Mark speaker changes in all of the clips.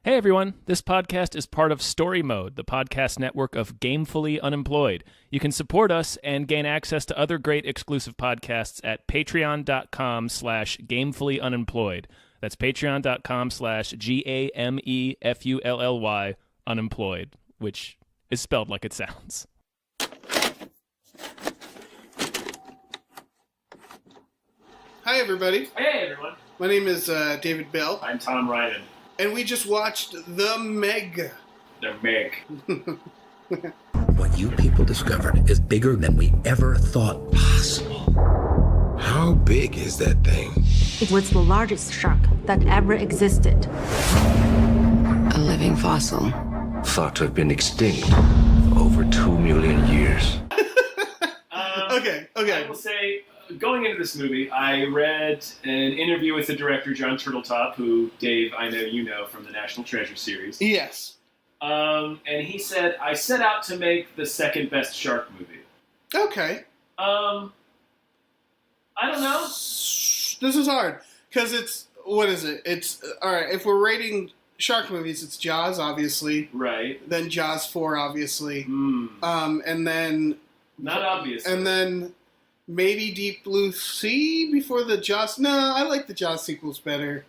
Speaker 1: Hey everyone, this podcast is part of Story Mode, the podcast network of Gamefully Unemployed. You can support us and gain access to other great exclusive podcasts at patreon.com/gamefullyunemployed. That's patreon.com/GAMEFULLY unemployed, which is spelled like it sounds.
Speaker 2: Hi everybody.
Speaker 1: Hey everyone.
Speaker 2: My name is David Bell.
Speaker 1: I'm Tom Ryden.
Speaker 2: And we just watched The Meg.
Speaker 1: The Meg.
Speaker 3: What you people discovered is bigger than we ever thought possible.
Speaker 4: How big is that thing?
Speaker 5: It was the largest shark that ever existed.
Speaker 6: A living fossil.
Speaker 4: Thought to have been extinct for over 2 million years.
Speaker 2: Okay.
Speaker 1: I will say, going into this movie, I read an interview with the director, John Turteltaub, who, Dave, I know you know from the National Treasure series.
Speaker 2: Yes.
Speaker 1: And he said, I set out to make the second best shark movie.
Speaker 2: Okay.
Speaker 1: I don't know.
Speaker 2: This is hard. Because it's, what is it? It's, alright, if we're rating shark movies, it's Jaws, obviously.
Speaker 1: Right.
Speaker 2: Then Jaws 4, obviously. And then...
Speaker 1: Not obviously.
Speaker 2: And then... Maybe Deep Blue Sea before the Jaws. No, I like the Jaws sequels better.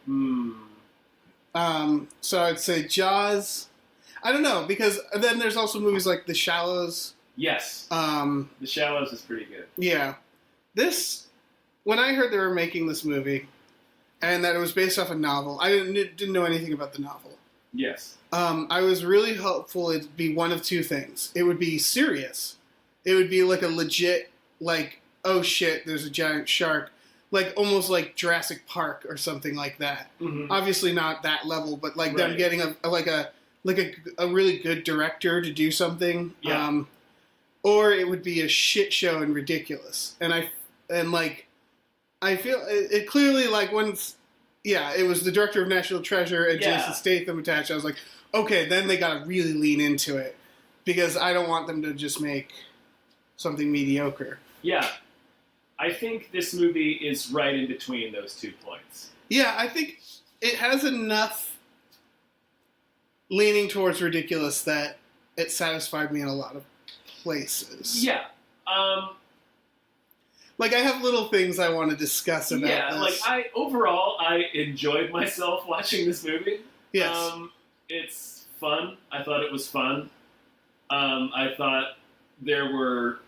Speaker 2: So I'd say Jaws. I don't know, because then there's also movies like The Shallows.
Speaker 1: Yes. The Shallows is pretty good.
Speaker 2: Yeah. When I heard they were making this movie, and that it was based off a novel, I didn't know anything about the novel.
Speaker 1: Yes.
Speaker 2: I was really hopeful it'd be one of two things. It would be serious. It would be like a legit, like, oh shit, there's a giant shark. Like, almost like Jurassic Park or something like that. Mm-hmm. Obviously not that level, but like them getting a really good director to do something.
Speaker 1: Yeah.
Speaker 2: Or it would be a shit show and ridiculous. And I feel it clearly, like, once, it was the director of National Treasure and Jason Statham attached. I was like, okay, then they gotta really lean into it. Because I don't want them to just make something mediocre.
Speaker 1: Yeah. I think this movie is right in between those 2 points.
Speaker 2: Yeah, I think it has enough leaning towards ridiculous that it satisfied me in a lot of places.
Speaker 1: Yeah.
Speaker 2: Like, I have little things I want to discuss about this.
Speaker 1: Like, I enjoyed myself watching this movie.
Speaker 2: Yes.
Speaker 1: It's fun. I thought it was fun. I thought there were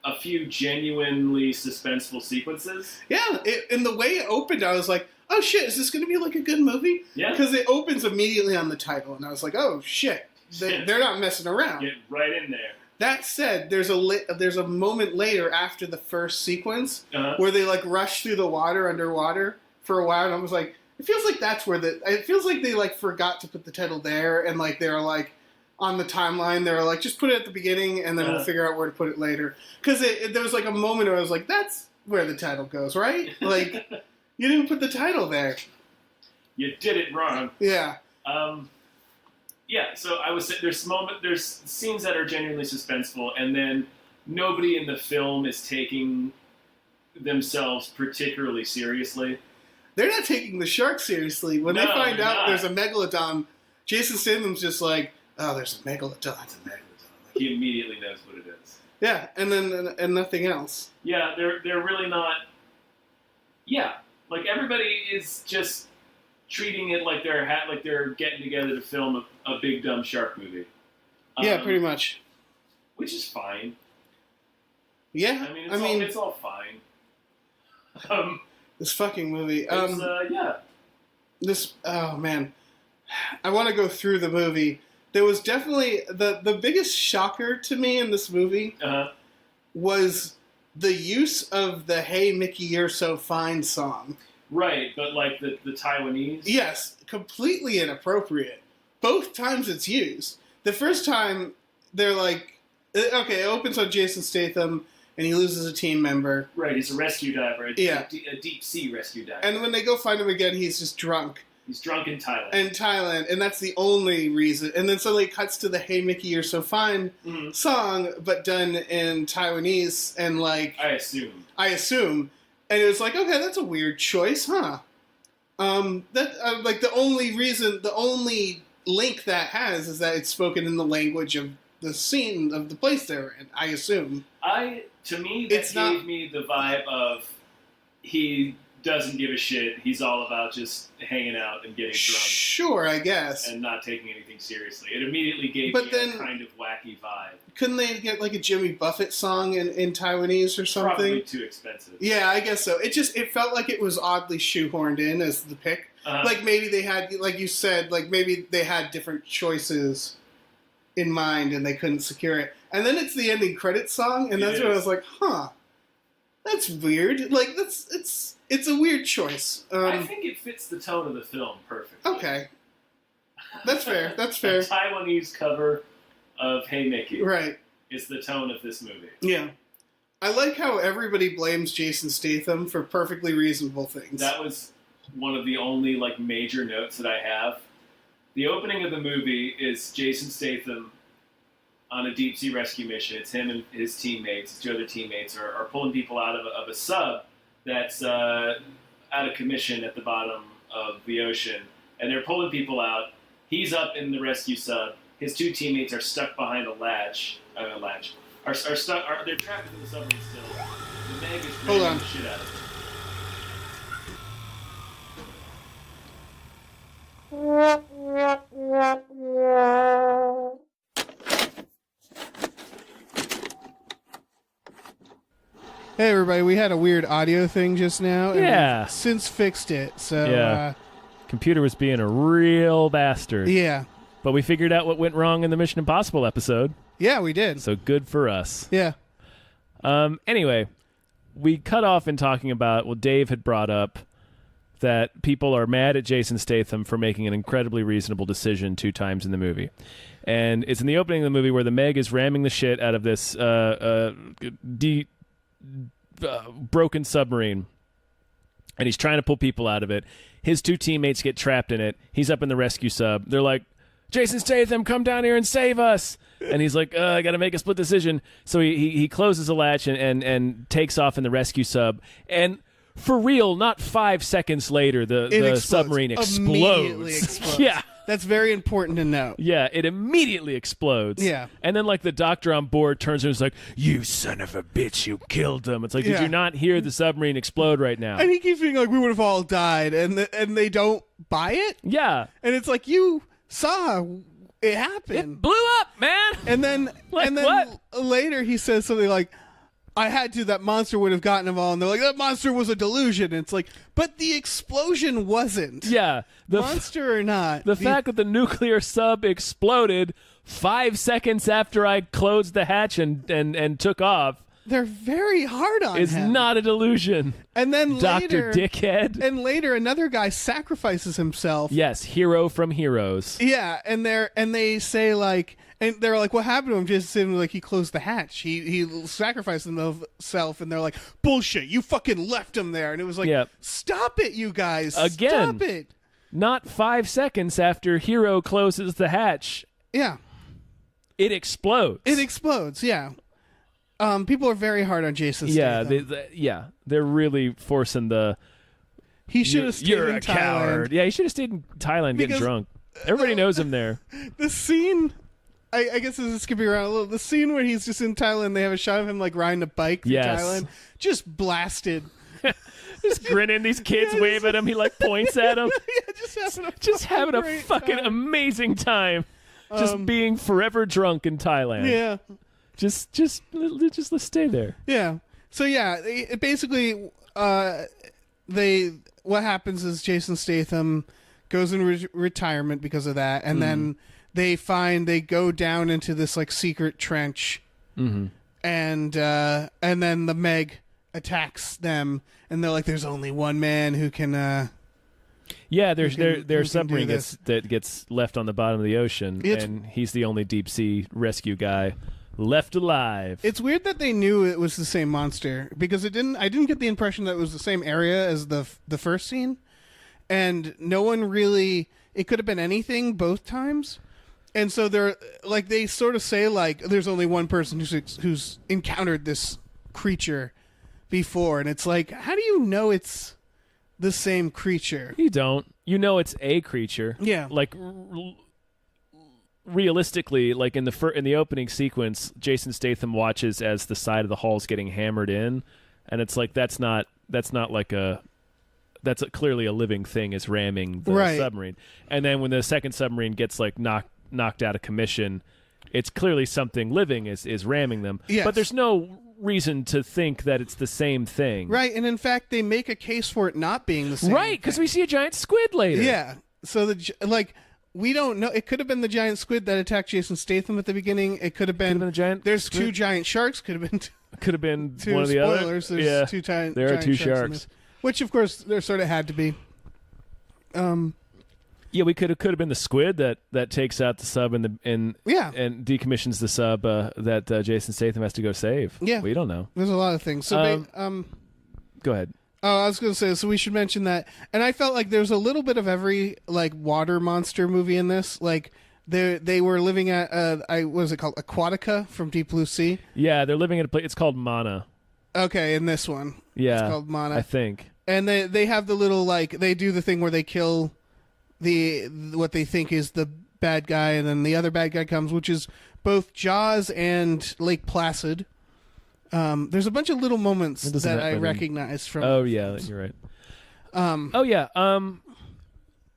Speaker 1: a few genuinely suspenseful sequences.
Speaker 2: Yeah, and the way it opened, I was like, oh shit, is this going to be like a good movie?
Speaker 1: Yeah.
Speaker 2: Because it opens immediately on the title, and I was like, oh shit, they're not messing around.
Speaker 1: Get right in there.
Speaker 2: That said, there's a moment later after the first sequence where they like rush through the water underwater for a while, and I was like, it feels like that's where it feels like they like forgot to put the title there, and like they're like, on the timeline, they were like, just put it at the beginning, and then we'll figure out where to put it later. Because there was like a moment where I was like, that's where the title goes, right? Like, you didn't put the title there.
Speaker 1: You did it wrong.
Speaker 2: Yeah.
Speaker 1: So I was there's scenes that are genuinely suspenseful, and then nobody in the film is taking themselves particularly seriously.
Speaker 2: They're not taking the shark seriously. When they find out there's a megalodon, Jason Statham's just like, oh, there's a megalodon.
Speaker 1: He immediately knows what it is.
Speaker 2: Yeah, and nothing else.
Speaker 1: Yeah, they're really not. Yeah, like everybody is just treating it like they're getting together to film a big dumb shark movie.
Speaker 2: Yeah, pretty much.
Speaker 1: Which is fine.
Speaker 2: Yeah,
Speaker 1: it's all fine.
Speaker 2: This fucking movie. This. Oh man, I want to go through the movie. There was definitely the biggest shocker to me in this movie was the use of the "Hey Mickey, You're So Fine" song.
Speaker 1: Right, but like the Taiwanese?
Speaker 2: Yes, completely inappropriate. Both times it's used. The first time, they're like, okay, it opens on Jason Statham, and he loses a team member.
Speaker 1: Right, he's a rescue diver, a deep sea rescue diver.
Speaker 2: And when they go find him again, he's just drunk.
Speaker 1: He's drunk in Thailand.
Speaker 2: And that's the only reason. And then suddenly it cuts to the "Hey Mickey, You're So Fine" song, but done in Taiwanese, and like... I assume. And it was like, okay, that's a weird choice, huh? Like the only link that has is that it's spoken in the language of the scene of the place they're in, I assume.
Speaker 1: To me, that gave me the vibe of he doesn't give a shit. He's all about just hanging out and getting drunk.
Speaker 2: Sure, I guess.
Speaker 1: And not taking anything seriously. It immediately gave me a kind of wacky vibe.
Speaker 2: Couldn't they get like a Jimmy Buffett song in Taiwanese or something?
Speaker 1: Probably too expensive.
Speaker 2: Yeah, I guess so. It felt like it was oddly shoehorned in as the pick. Like maybe they had, like you said, like maybe they had different choices in mind and they couldn't secure it. And then it's the ending credits song, and that's when I was like, huh, that's weird. Like it's a weird choice.
Speaker 1: I think it fits the tone of the film perfectly.
Speaker 2: Okay. That's fair. That's fair.
Speaker 1: A Taiwanese cover of Hey Mickey.
Speaker 2: Right.
Speaker 1: Is the tone of this movie.
Speaker 2: Yeah. I like how everybody blames Jason Statham for perfectly reasonable things.
Speaker 1: That was one of the only like major notes that I have. The opening of the movie is Jason Statham on a deep sea rescue mission. It's him and his teammates, his two other teammates, are pulling people out of a sub that's out of commission at the bottom of the ocean. And they're pulling people out. He's up in the rescue sub. His two teammates are stuck behind a latch. Are stuck. They're trapped in the submarine still. The Meg is ramming the shit out of them.
Speaker 2: Hey everybody, we had a weird audio thing just now. And
Speaker 7: Yeah.
Speaker 2: we've since fixed it. So
Speaker 7: Yeah. Computer was being a real bastard.
Speaker 2: Yeah.
Speaker 7: But we figured out what went wrong in the Mission Impossible episode.
Speaker 2: Yeah, we did.
Speaker 7: So good for us.
Speaker 2: Yeah.
Speaker 7: Anyway, we cut off in talking about, well, Dave had brought up that people are mad at Jason Statham for making an incredibly reasonable decision 2 times in the movie. And it's in the opening of the movie where the Meg is ramming the shit out of this broken submarine. And he's trying to pull people out of it. His 2 teammates get trapped in it. He's up in the rescue sub. They're like, Jason Statham, come down here and save us. And he's like, I got to make a split decision. So he closes the latch and takes off in the rescue sub. And for real, not 5 seconds later, the submarine explodes.
Speaker 2: Immediately explodes.
Speaker 7: Yeah.
Speaker 2: That's very important to know.
Speaker 7: Yeah, it immediately explodes.
Speaker 2: Yeah.
Speaker 7: And then, like, the doctor on board turns and is like, you son of a bitch, you killed him. It's like, did you not hear the submarine explode right now?
Speaker 2: And he keeps being like, we would have all died. And they don't buy it?
Speaker 7: Yeah.
Speaker 2: And it's like, you saw it happen.
Speaker 7: It blew up, man.
Speaker 2: And then,
Speaker 7: what?
Speaker 2: Later he says something like, I had to, that monster would have gotten them all. And they're like, that monster was a delusion. And it's like, but the explosion wasn't.
Speaker 7: Yeah.
Speaker 2: Monster or not.
Speaker 7: The fact that the nuclear sub exploded 5 seconds after I closed the hatch and took off.
Speaker 2: They're very hard on
Speaker 7: is
Speaker 2: him.
Speaker 7: Not a delusion.
Speaker 2: And then
Speaker 7: Dr. Dickhead.
Speaker 2: And later another guy sacrifices himself.
Speaker 7: Yes, hero from Heroes.
Speaker 2: Yeah, and they say like, and they're like, what happened to him? Just saying like he closed the hatch. He sacrificed himself, and they're like, bullshit, you fucking left him there. And it was like, stop it, you guys.
Speaker 7: Again,
Speaker 2: stop it.
Speaker 7: Not 5 seconds after Hero closes the hatch.
Speaker 2: Yeah.
Speaker 7: It explodes.
Speaker 2: It explodes, yeah. People are very hard on Jason Statham.
Speaker 7: They're really forcing the.
Speaker 2: He should have stayed
Speaker 7: You're
Speaker 2: in
Speaker 7: a
Speaker 2: Thailand.
Speaker 7: coward. Yeah, he should have stayed in Thailand getting drunk. Everybody knows him there.
Speaker 2: The scene, I guess this is skipping around a little. The scene where he's just in Thailand, they have a shot of him like riding a bike through Thailand, just blasted.
Speaker 7: Just grinning, these kids wave at him. He like points at them.
Speaker 2: just having a
Speaker 7: fucking
Speaker 2: time.
Speaker 7: amazing time. Just being forever drunk in Thailand.
Speaker 2: Yeah.
Speaker 7: Just let's stay there.
Speaker 2: Yeah. So yeah, basically, what happens is Jason Statham goes in retirement because of that, and then they go down into this like secret trench, and then the Meg attacks them, and they're like, "There's only one man who can."
Speaker 7: Their submarine gets left on the bottom of the ocean, and he's the only deep sea rescue guy left alive.
Speaker 2: It's weird that they knew it was the same monster, because I didn't get the impression that it was the same area as the first scene, and no one really. It could have been anything both times, and so they sort of say like there's only one person who's encountered this creature before, and it's like, how do you know it's the same creature?
Speaker 7: You don't. You know it's a creature.
Speaker 2: Yeah.
Speaker 7: Like realistically, like in the opening sequence, Jason Statham watches as the side of the hull is getting hammered in, and it's like that's not like clearly a living thing is ramming the submarine. And then when the second submarine gets like knocked out of commission, it's clearly something living is ramming them.
Speaker 2: Yes.
Speaker 7: But there's no reason to think that it's the same thing.
Speaker 2: Right, and in fact, they make a case for it not being the same.
Speaker 7: Right, because we see a giant squid later.
Speaker 2: Yeah. So we don't know. It could have been the giant squid that attacked Jason Statham at the beginning. It could have been
Speaker 7: the giant.
Speaker 2: There's
Speaker 7: squid.
Speaker 2: 2 giant sharks. Could have been.
Speaker 7: Could have been
Speaker 2: two
Speaker 7: one of the
Speaker 2: spoilers.
Speaker 7: other.
Speaker 2: There's 2 giant.
Speaker 7: There are
Speaker 2: giant
Speaker 7: 2
Speaker 2: in
Speaker 7: sharks.
Speaker 2: this, which of course there sort of had to be.
Speaker 7: Yeah, we could have been the squid that takes out the sub and decommissions the sub that Jason Statham has to go save.
Speaker 2: Yeah,
Speaker 7: we don't know.
Speaker 2: There's a lot of things. So
Speaker 7: go ahead.
Speaker 2: Oh, I was going to say, so we should mention that. And I felt like there's a little bit of every like water monster movie in this. Like they were living at what was it called, Aquatica from Deep Blue Sea.
Speaker 7: Yeah, they're living at a place. It's called Mana.
Speaker 2: Okay, in this one,
Speaker 7: yeah,
Speaker 2: it's called Mana,
Speaker 7: I think.
Speaker 2: And they have the little like they do the thing where they kill what they think is the bad guy, and then the other bad guy comes, which is both Jaws and Lake Placid. There's a bunch of little moments that I recognize from.
Speaker 7: Oh yeah, you're right.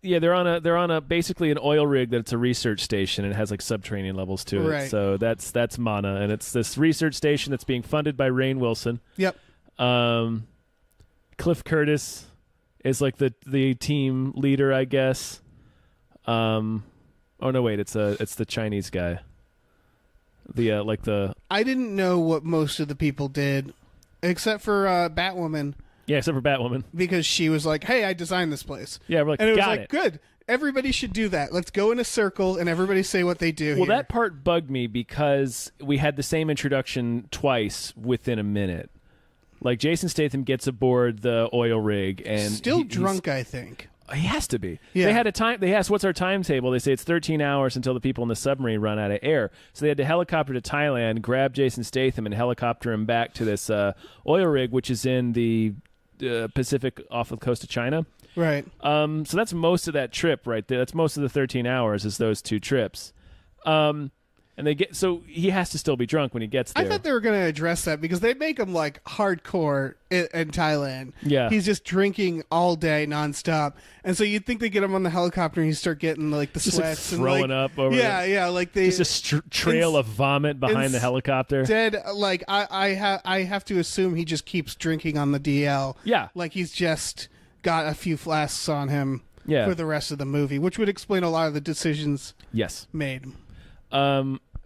Speaker 7: Yeah, they're on a basically an oil rig that's a research station, and it has like subterranean levels to it.
Speaker 2: Right.
Speaker 7: So that's Mana, and it's this research station that's being funded by Rainn Wilson.
Speaker 2: Yep.
Speaker 7: Cliff Curtis is like the team leader, I guess. Oh no, wait, it's the Chinese guy.
Speaker 2: I didn't know what most of the people did, except for Batwoman.
Speaker 7: Yeah, except for Batwoman,
Speaker 2: because she was like, "Hey, I designed this place."
Speaker 7: Yeah, we're like,
Speaker 2: and it was
Speaker 7: got
Speaker 2: like,
Speaker 7: it.
Speaker 2: Good. Everybody should do that. Let's go in a circle and everybody say what they do.
Speaker 7: Well,
Speaker 2: here.
Speaker 7: that part bugged me because we had the same introduction twice within a minute. Like Jason Statham gets aboard the oil rig and
Speaker 2: still drunk, I think.
Speaker 7: He has to be.
Speaker 2: Yeah.
Speaker 7: They had a time. They asked, "What's our timetable?" They say it's 13 hours until the people in the submarine run out of air. So they had to helicopter to Thailand, grab Jason Statham, and helicopter him back to this oil rig, which is in the Pacific off the coast of China.
Speaker 2: Right.
Speaker 7: So that's most of that trip right there. That's most of the 13 hours is those 2 trips. And so he has to still be drunk when he gets there.
Speaker 2: I thought they were going to address that because they make him like hardcore in Thailand.
Speaker 7: Yeah.
Speaker 2: He's just drinking all day nonstop. And so you'd think they get him on the helicopter and you start getting like the
Speaker 7: just
Speaker 2: sweats
Speaker 7: like throwing
Speaker 2: and
Speaker 7: up over
Speaker 2: Yeah, like they
Speaker 7: just a trail of vomit behind the helicopter.
Speaker 2: Dead, like I have to assume he just keeps drinking on the DL.
Speaker 7: Yeah.
Speaker 2: Like he's just got a few flasks on him
Speaker 7: yeah.
Speaker 2: for the rest of the movie, which would explain a lot of the decisions made.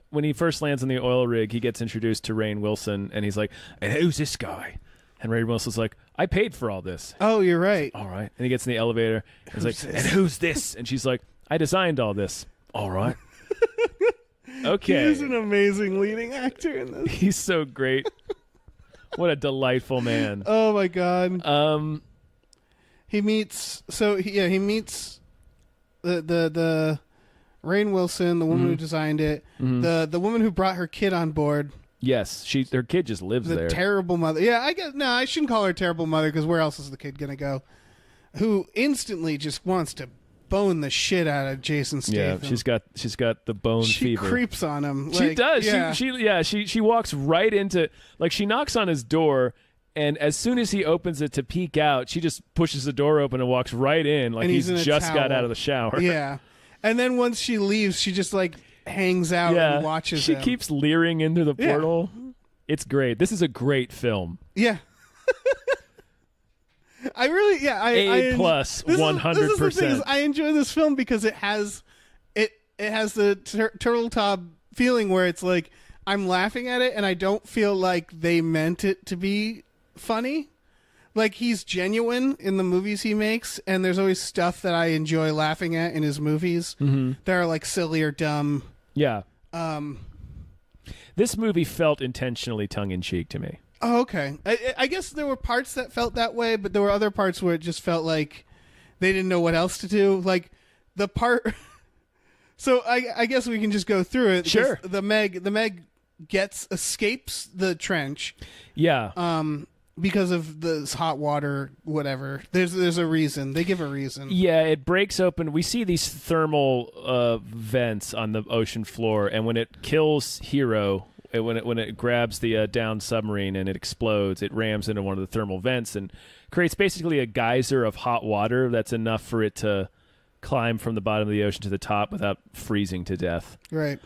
Speaker 7: When he first lands on the oil rig, he gets introduced to Rainn Wilson, and he's like, "And who's this guy?" And Rainn Wilson's like, "I paid for all this."
Speaker 2: Oh, you're right.
Speaker 7: All right. And he gets in the elevator. He's like, "And who's this?" And she's like, "I designed all this." All right. Okay.
Speaker 2: He's an amazing leading actor in this.
Speaker 7: He's so great. What a delightful man.
Speaker 2: Oh my god. He meets the Rainn Wilson, the woman who designed it, the woman who brought her kid on board.
Speaker 7: Yes, her kid just lives there.
Speaker 2: The terrible mother. Yeah, I shouldn't call her a terrible mother because where else is the kid gonna go? Who instantly just wants to bone the shit out of Jason Statham.
Speaker 7: Yeah, she's got the bone fever.
Speaker 2: She creeps on him.
Speaker 7: She does.
Speaker 2: Yeah.
Speaker 7: She walks right into, like, she knocks on his door, and as soon as he opens it to peek out, she just pushes the door open and walks right in, like he's just got out of the shower.
Speaker 2: Yeah. And then once she leaves, she just like hangs out and watches
Speaker 7: She
Speaker 2: him.
Speaker 7: keeps leering into the portal. Yeah. It's great. This is a great film.
Speaker 2: Yeah. I really,
Speaker 7: A plus 100%.
Speaker 2: I enjoy this film because it has the Turtle Top feeling where it's like I'm laughing at it and I don't feel like they meant it to be funny. Like he's genuine in the movies he makes, and there's always stuff that I enjoy laughing at in his movies that are like silly or dumb.
Speaker 7: Yeah. This movie felt intentionally tongue-in-cheek to me.
Speaker 2: Oh, okay. I guess there were parts that felt that way, but there were other parts where it just felt like they didn't know what else to do. Like the part. So I guess we can just go through it. The Meg escapes the trench.
Speaker 7: Yeah.
Speaker 2: because of this hot water, whatever. There's a reason. They give a reason.
Speaker 7: Yeah, it breaks open. We see these thermal vents on the ocean floor, and when it kills Hero, when it grabs the downed submarine and it explodes, it rams into one of the thermal vents and creates basically a geyser of hot water that's enough for it to climb from the bottom of the ocean to the top without freezing to death.
Speaker 2: Right.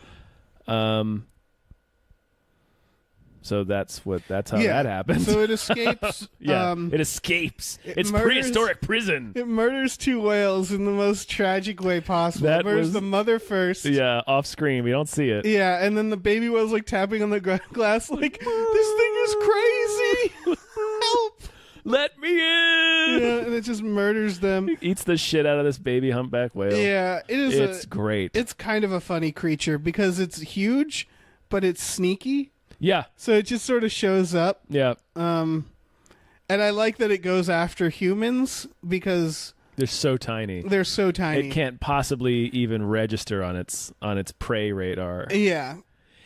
Speaker 7: So that's how that happens.
Speaker 2: So it escapes.
Speaker 7: It escapes. It's
Speaker 2: murders-
Speaker 7: prehistoric prison.
Speaker 2: It murders 2 whales in the most tragic way possible.
Speaker 7: That
Speaker 2: It murders
Speaker 7: was-
Speaker 2: the mother first.
Speaker 7: Yeah, off screen. We don't see it.
Speaker 2: Yeah, and then the baby whale's like tapping on the glass like, this thing is crazy. Help.
Speaker 7: Let me in.
Speaker 2: Yeah, and it just murders them.
Speaker 7: Eats the shit out of this baby humpback whale.
Speaker 2: Yeah, it is.
Speaker 7: It's great.
Speaker 2: It's kind of a funny creature because it's huge, but it's sneaky.
Speaker 7: Yeah.
Speaker 2: So it just sort of shows up.
Speaker 7: Yeah.
Speaker 2: And I like that it goes after humans because
Speaker 7: They're so tiny.
Speaker 2: they're so tiny.
Speaker 7: It can't possibly even register on its prey radar.
Speaker 2: Yeah.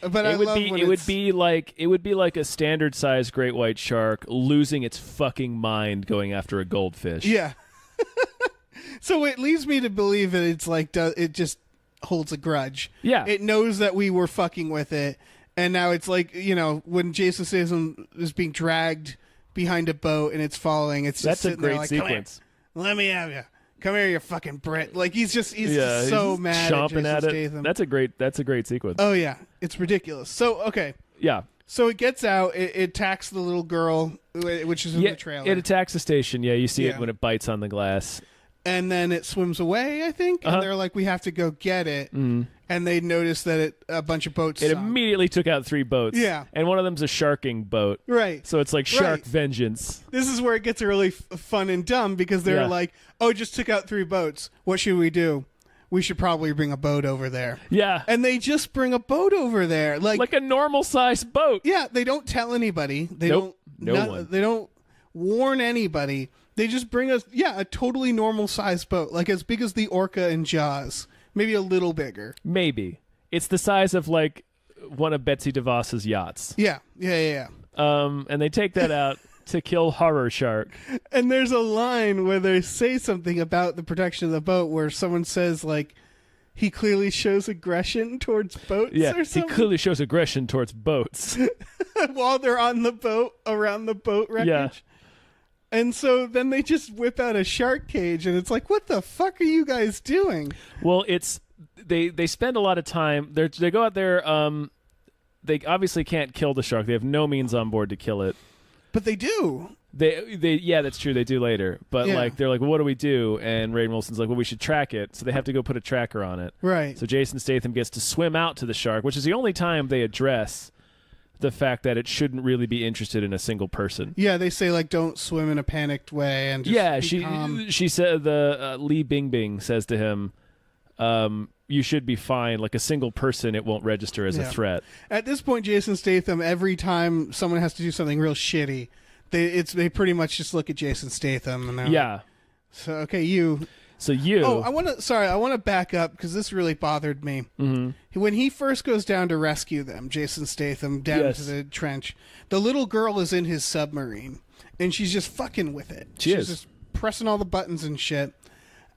Speaker 2: But I love when
Speaker 7: it would be like a standard sized great white shark losing its fucking mind going after a goldfish.
Speaker 2: Yeah. So it leads me to believe that it's like it just holds a grudge.
Speaker 7: Yeah.
Speaker 2: It knows that we were fucking with it, and now it's like, when Jason Statham is being dragged behind a boat and it's falling, it's just
Speaker 7: That's a
Speaker 2: sitting there
Speaker 7: great
Speaker 2: like, "Come here.
Speaker 7: sequence.
Speaker 2: Let me have you. Come here, you fucking Brit." Like he's just
Speaker 7: He's
Speaker 2: so mad at
Speaker 7: chomping
Speaker 2: Jason
Speaker 7: at it.
Speaker 2: Statham.
Speaker 7: That's a great sequence.
Speaker 2: Oh yeah, it's ridiculous. So okay,
Speaker 7: Yeah.
Speaker 2: so it gets out. It attacks the little girl, which is in the trailer,
Speaker 7: It attacks the station. Yeah, you see
Speaker 2: Yeah.
Speaker 7: it when it bites on the glass.
Speaker 2: and then it swims away. I think,
Speaker 7: Uh-huh.
Speaker 2: and they're like, "We have to go get it." And they notice that a bunch of boats.
Speaker 7: It
Speaker 2: sunk.
Speaker 7: immediately took out 3 boats.
Speaker 2: Yeah.
Speaker 7: And one of them's a sharking boat.
Speaker 2: Right.
Speaker 7: So it's like shark
Speaker 2: Right.
Speaker 7: vengeance.
Speaker 2: This is where it gets really fun and dumb because they're
Speaker 7: Yeah.
Speaker 2: like, "Oh, just took out 3 boats. What should we do? We should probably bring a boat over there."
Speaker 7: Yeah.
Speaker 2: And they just bring a boat over there,
Speaker 7: Like a normal sized boat.
Speaker 2: yeah. They don't tell anybody. They
Speaker 7: Nope.
Speaker 2: don't.
Speaker 7: No one.
Speaker 2: They don't warn anybody. They just bring us, a totally normal sized boat, like as big as the Orca in Jaws, maybe a little bigger.
Speaker 7: Maybe. It's the size of like one of Betsy DeVos's yachts.
Speaker 2: Yeah.
Speaker 7: And they take that out to kill Horror Shark.
Speaker 2: And there's a line where they say something about the protection of the boat where someone says, like, he clearly shows aggression towards boats
Speaker 7: Yeah,
Speaker 2: or
Speaker 7: he
Speaker 2: something
Speaker 7: clearly shows aggression towards boats.
Speaker 2: while they're on the boat, around the boat wreckage.
Speaker 7: Yeah.
Speaker 2: And so then they just whip out a shark cage, and it's like, what the fuck are you guys doing?
Speaker 7: Well, they spend a lot of time. They go out there. They obviously can't kill the shark. They have no means on board to kill it.
Speaker 2: But they do.
Speaker 7: Yeah, that's true. They do later, but
Speaker 2: Yeah.
Speaker 7: they're like, well, what do we do? And Rainn Wilson's like, well, we should track it. So they have to go put a tracker on it.
Speaker 2: Right.
Speaker 7: So Jason Statham gets to swim out to the shark, which is the only time they address the fact that it shouldn't really be interested in a single person.
Speaker 2: Yeah, they say, like, don't swim in a panicked way. And just be calm.
Speaker 7: she said Li Bingbing says to him, you should be fine. Like a single person, it won't register as a threat.
Speaker 2: At this point, Jason Statham, every time someone has to do something real shitty, they pretty much just look at Jason Statham and they're like, so okay, you.
Speaker 7: So you.
Speaker 2: Oh, I want to back up because this really bothered me. Mm-hmm. When he first goes down to rescue them, Jason Statham down into the trench, the little girl is in his submarine and she's just fucking with it. She's just pressing all the buttons and shit.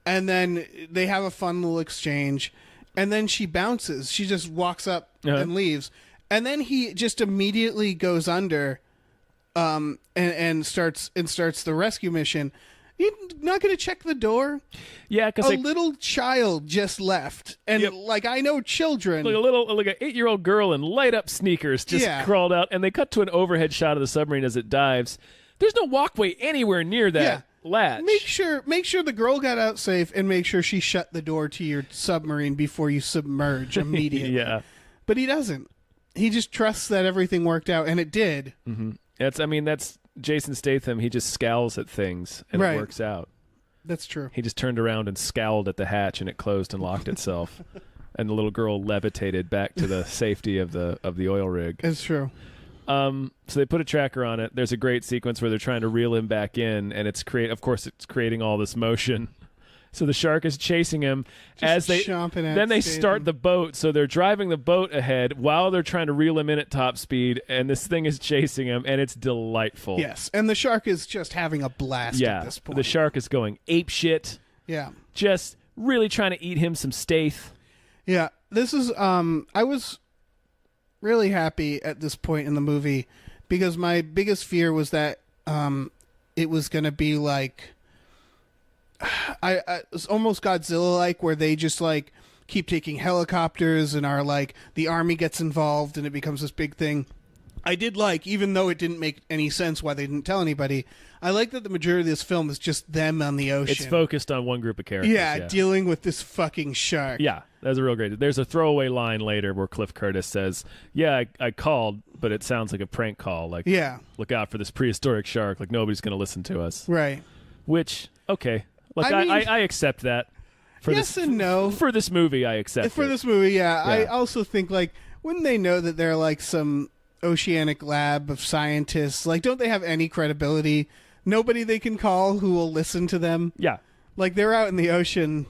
Speaker 2: And then they have a fun little exchange, and then she bounces. She just walks up and leaves, and then he just immediately goes under, and starts the rescue mission. You're not going to check the door?
Speaker 7: Yeah, because
Speaker 2: a little child just left, and I know children.
Speaker 7: Like an 8-year-old girl in light up sneakers just crawled out, and they cut to an overhead shot of the submarine as it dives. There's no walkway anywhere near that latch.
Speaker 2: Make sure the girl got out safe, and make sure she shut the door to your submarine before you submerge immediately.
Speaker 7: Yeah,
Speaker 2: but he doesn't. He just trusts that everything worked out, and it did.
Speaker 7: Mm-hmm. That's Jason Statham. He just scowls at things, and it works out.
Speaker 2: That's true.
Speaker 7: He just turned around and scowled at the hatch, and it closed and locked itself. And the little girl levitated back to the safety of the oil rig.
Speaker 2: It's true.
Speaker 7: So they put a tracker on it. There's a great sequence where they're trying to reel him back in, and it's creating all this motion. So the shark is chasing him as they
Speaker 2: chomping at
Speaker 7: then they
Speaker 2: Statham.
Speaker 7: start the boat. So they're driving the boat ahead while they're trying to reel him in at top speed, and this thing is chasing him, and it's delightful.
Speaker 2: Yes, and the shark is just having a blast
Speaker 7: Yeah,
Speaker 2: at this point.
Speaker 7: the shark is going ape shit,
Speaker 2: Yeah.
Speaker 7: just really trying to eat him some Stath.
Speaker 2: Yeah. This is I was really happy at this point in the movie because my biggest fear was that it was going to be like it was almost Godzilla-like, where they just like keep taking helicopters and are like the army gets involved and it becomes this big thing. I did like, even though it didn't make any sense why they didn't tell anybody, I like that the majority of this film is just them on the ocean.
Speaker 7: It's focused on one group of characters.
Speaker 2: Yeah, dealing with this fucking shark.
Speaker 7: Yeah, that's a real great. There's a throwaway line later where Cliff Curtis says, "Yeah, I called, but it sounds like a prank call. Like,
Speaker 2: Yeah.
Speaker 7: look out for this prehistoric shark. Like, nobody's going to listen to us."
Speaker 2: Right.
Speaker 7: Which, okay, like
Speaker 2: I mean-
Speaker 7: I accept that. For
Speaker 2: Yes
Speaker 7: this,
Speaker 2: and no.
Speaker 7: For this movie, I accept
Speaker 2: For
Speaker 7: it.
Speaker 2: this movie, yeah. I
Speaker 7: Yeah.
Speaker 2: also think, like, wouldn't they know that they're like some oceanic lab of scientists? Like, don't they have any credibility? Nobody they can call who will listen to them?
Speaker 7: Yeah,
Speaker 2: Like, they're out in the ocean.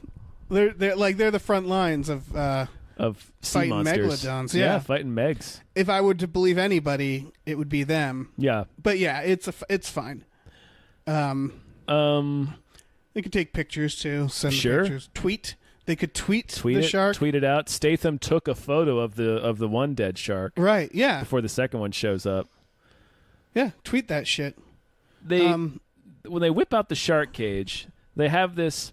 Speaker 2: They're the front lines of
Speaker 7: of sea
Speaker 2: fighting
Speaker 7: monsters.
Speaker 2: megalodons, yeah.
Speaker 7: fighting megs.
Speaker 2: if I were to believe anybody, it would be them.
Speaker 7: Yeah.
Speaker 2: But yeah, it's fine. They could take pictures too. Send
Speaker 7: Sure.
Speaker 2: pictures. Tweet. They could tweet
Speaker 7: Tweet
Speaker 2: the
Speaker 7: it.
Speaker 2: shark.
Speaker 7: Tweet it out. Statham took a photo of the one dead shark
Speaker 2: Right. Yeah.
Speaker 7: before the second one shows up.
Speaker 2: Yeah. Tweet that shit.
Speaker 7: They when they whip out the shark cage, they have this.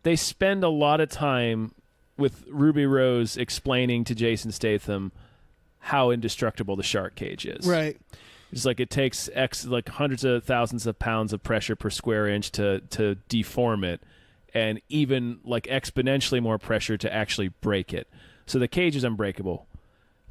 Speaker 7: They spend a lot of time with Ruby Rose explaining to Jason Statham how indestructible the shark cage is.
Speaker 2: Right.
Speaker 7: It's like it takes like hundreds of thousands of pounds of pressure per square inch to deform it, and even like exponentially more pressure to actually break it. So the cage is unbreakable.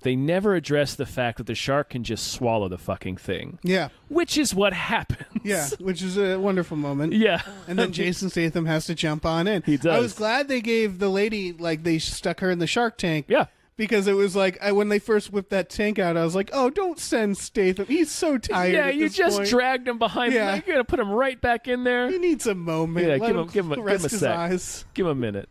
Speaker 7: They never address the fact that the shark can just swallow the fucking thing.
Speaker 2: Yeah.
Speaker 7: Which is what happens.
Speaker 2: Yeah. Which is a wonderful moment.
Speaker 7: Yeah.
Speaker 2: And then Jason Statham has to jump on in.
Speaker 7: He does.
Speaker 2: I was glad they gave the lady, like, they stuck her in the shark tank.
Speaker 7: Yeah.
Speaker 2: Because it was like, when they first whipped that tank out, I was like, oh, don't send Statham. He's so tired.
Speaker 7: Yeah,
Speaker 2: at
Speaker 7: you
Speaker 2: this
Speaker 7: just
Speaker 2: point.
Speaker 7: dragged him behind.
Speaker 2: Yeah.
Speaker 7: You're going to put him right back in there?
Speaker 2: He needs a moment.
Speaker 7: Yeah,
Speaker 2: Let
Speaker 7: give him a
Speaker 2: rest his
Speaker 7: sec.
Speaker 2: eyes.
Speaker 7: Give him a minute.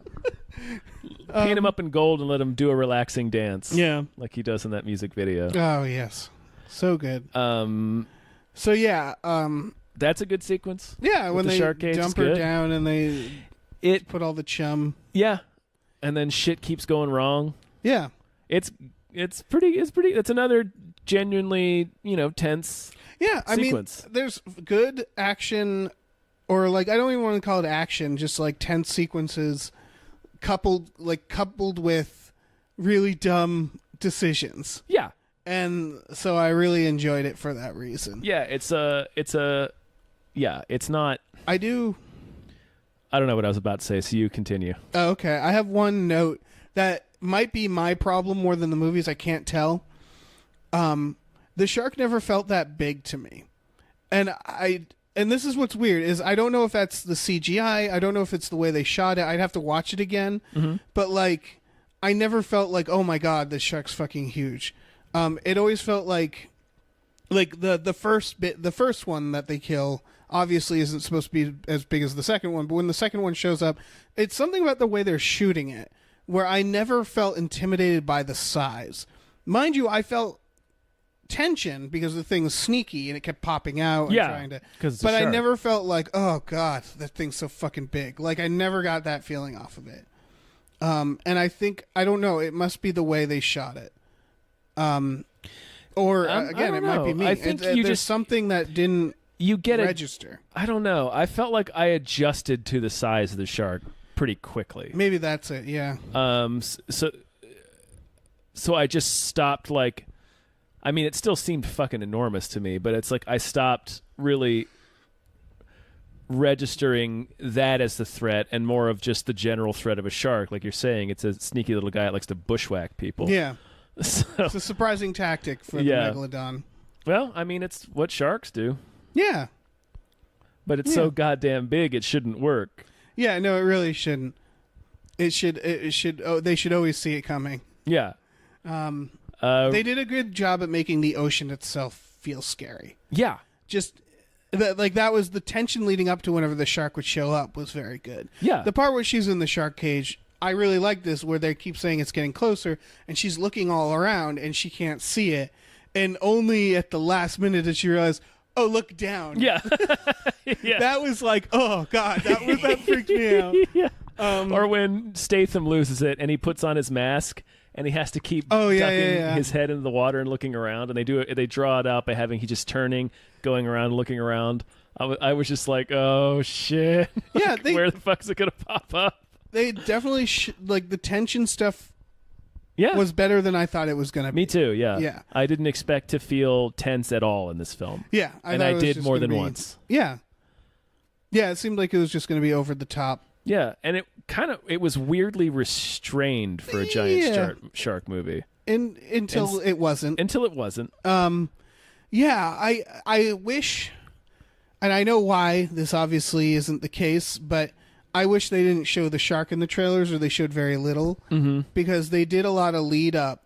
Speaker 7: Paint him up in gold and let him do a relaxing dance.
Speaker 2: Yeah.
Speaker 7: Like he does in that music video.
Speaker 2: Oh, yes. So good.
Speaker 7: Um,
Speaker 2: So, yeah.
Speaker 7: that's a good sequence.
Speaker 2: Yeah, when
Speaker 7: the
Speaker 2: they
Speaker 7: shark cage is
Speaker 2: dump her
Speaker 7: good.
Speaker 2: down and they
Speaker 7: It
Speaker 2: put all the chum.
Speaker 7: Yeah. And then shit keeps going wrong.
Speaker 2: Yeah.
Speaker 7: It's pretty it's another genuinely, tense
Speaker 2: Yeah, I
Speaker 7: sequence.
Speaker 2: mean, there's good action, or like, I don't even want to call it action, just like tense sequences coupled with really dumb decisions.
Speaker 7: Yeah.
Speaker 2: And so I really enjoyed it for that reason.
Speaker 7: Yeah, it's not
Speaker 2: I do.
Speaker 7: I don't know what I was about to say, so you continue.
Speaker 2: Oh, okay. I have one note that might be my problem more than the movies. I can't tell. The shark never felt that big to me. And this is what's weird, is I don't know if that's the CGI. I don't know if it's the way they shot it. I'd have to watch it again.
Speaker 7: Mm-hmm.
Speaker 2: But like, I never felt like, oh my God, this shark's fucking huge. It always felt like the first one that they kill obviously isn't supposed to be as big as the second one. But when the second one shows up, it's something about the way they're shooting it, where I never felt intimidated by the size. Mind you, I felt tension because the thing's sneaky and it kept popping out.
Speaker 7: Yeah,
Speaker 2: and trying to,
Speaker 7: 'cause it's a
Speaker 2: but I
Speaker 7: shark.
Speaker 2: never felt like, oh God, that thing's so fucking big. Like, I never got that feeling off of it. And I think, I don't know, it must be the way they shot it. Or again,
Speaker 7: don't
Speaker 2: it might be
Speaker 7: know.
Speaker 2: me.
Speaker 7: I think
Speaker 2: there's
Speaker 7: you just
Speaker 2: something that didn't
Speaker 7: you get
Speaker 2: register.
Speaker 7: I don't know. I felt like I adjusted to the size of the shark pretty quickly.
Speaker 2: Maybe that's it. Yeah.
Speaker 7: So I just stopped, like, I mean, it still seemed fucking enormous to me, but it's like I stopped really registering that as the threat and more of just the general threat of a shark. Like you're saying, it's a sneaky little guy that likes to bushwhack people.
Speaker 2: Yeah.
Speaker 7: So,
Speaker 2: It's a surprising tactic for
Speaker 7: Yeah.
Speaker 2: the megalodon.
Speaker 7: well, I mean, it's what sharks do,
Speaker 2: Yeah.
Speaker 7: but it's
Speaker 2: Yeah.
Speaker 7: so goddamn big it shouldn't work.
Speaker 2: Yeah. No, it really shouldn't. It should. Oh, they should always see it coming.
Speaker 7: Yeah.
Speaker 2: They did a good job at making the ocean itself feel scary.
Speaker 7: Yeah.
Speaker 2: Just that was the tension leading up to whenever the shark would show up was very good.
Speaker 7: Yeah.
Speaker 2: The part where she's in the shark cage, I really like this, where they keep saying it's getting closer, and she's looking all around, and she can't see it. And only at the last minute did she realize, oh, look down.
Speaker 7: Yeah. Yeah.
Speaker 2: That was like, oh, God, that freaked me out.
Speaker 7: Yeah. Or when Statham loses it, and he puts on his mask, and he has to keep ducking his head into the water and looking around, and they draw it out by having he just turning, going around, looking around. I was just like, oh, shit.
Speaker 2: Yeah.
Speaker 7: Where the fuck is it going to pop up?
Speaker 2: They definitely, like, the tension stuff
Speaker 7: Yeah.
Speaker 2: was better than I thought it was going to be.
Speaker 7: Me too, yeah.
Speaker 2: Yeah.
Speaker 7: I didn't expect to feel tense at all in this film.
Speaker 2: Yeah.
Speaker 7: And I did more than once.
Speaker 2: Yeah. Yeah, it seemed like it was just going to be over the top.
Speaker 7: Yeah, and it was weirdly restrained for a giant shark movie.
Speaker 2: Until it wasn't.
Speaker 7: Until it wasn't.
Speaker 2: Yeah, I wish, and I know why this obviously isn't the case, but I wish they didn't show the shark in the trailers, or they showed very little, because they did a lot of lead up.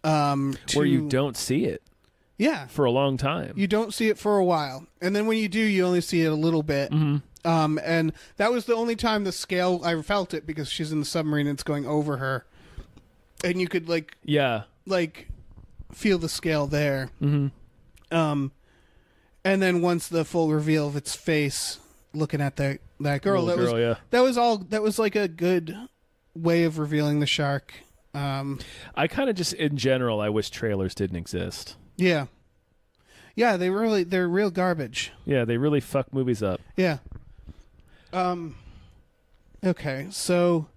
Speaker 7: Where you don't see it.
Speaker 2: Yeah.
Speaker 7: For a long time.
Speaker 2: You don't see it for a while. And then when you do, you only see it a little bit. And that was the only time the scale, I felt it, because she's in the submarine and it's going over her. And you could, like, feel the scale there. And then once the full reveal of its face, looking at that girl, that was like a good way of revealing the shark.
Speaker 7: I kind of just, in general, I wish trailers didn't exist.
Speaker 2: Yeah. Yeah, they're real garbage.
Speaker 7: Yeah, they really fuck movies up.
Speaker 2: Yeah. Okay, so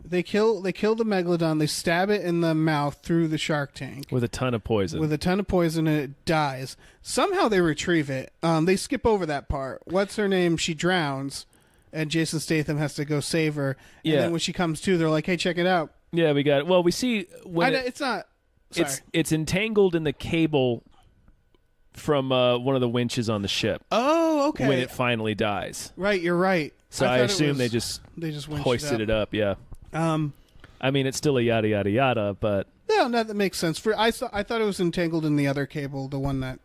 Speaker 2: they kill the megalodon, they stab it in the mouth through the shark tank.
Speaker 7: With a ton of poison.
Speaker 2: And it dies. Somehow they retrieve it. They skip over that part. What's her name? She drowns, and Jason Statham has to go save her. And then when she comes to, they're like, hey, check it out.
Speaker 7: Yeah, we got it. Well, we see when
Speaker 2: it's not... Sorry.
Speaker 7: It's entangled in the cable from one of the winches on the ship.
Speaker 2: Oh, okay.
Speaker 7: When it finally dies.
Speaker 2: Right, you're right.
Speaker 7: So I assume they just hoisted it up. Yeah. I mean, it's still a yada yada yada, but
Speaker 2: yeah, no, that makes sense. I thought it was entangled in the other cable, the one that.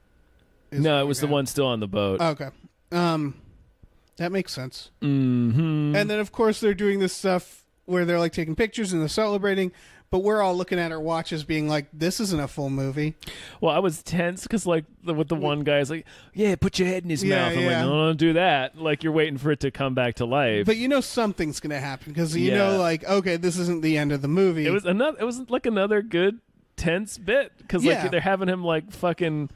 Speaker 7: No, it was the one still on the boat.
Speaker 2: Okay. That makes sense. Mm-hmm. And then, of course, they're doing this stuff where they're like taking pictures and they're celebrating. But we're all looking at our watches being like, this isn't a full movie.
Speaker 7: Well, I was tense because, like, with the one guy's like, yeah, put your head in his mouth. I'm like, no, don't do that. Like, you're waiting for it to come back to life.
Speaker 2: But you know something's going to happen because you know, like, okay, this isn't the end of the movie.
Speaker 7: It was like another good tense bit because, like, they're having him, like, fucking...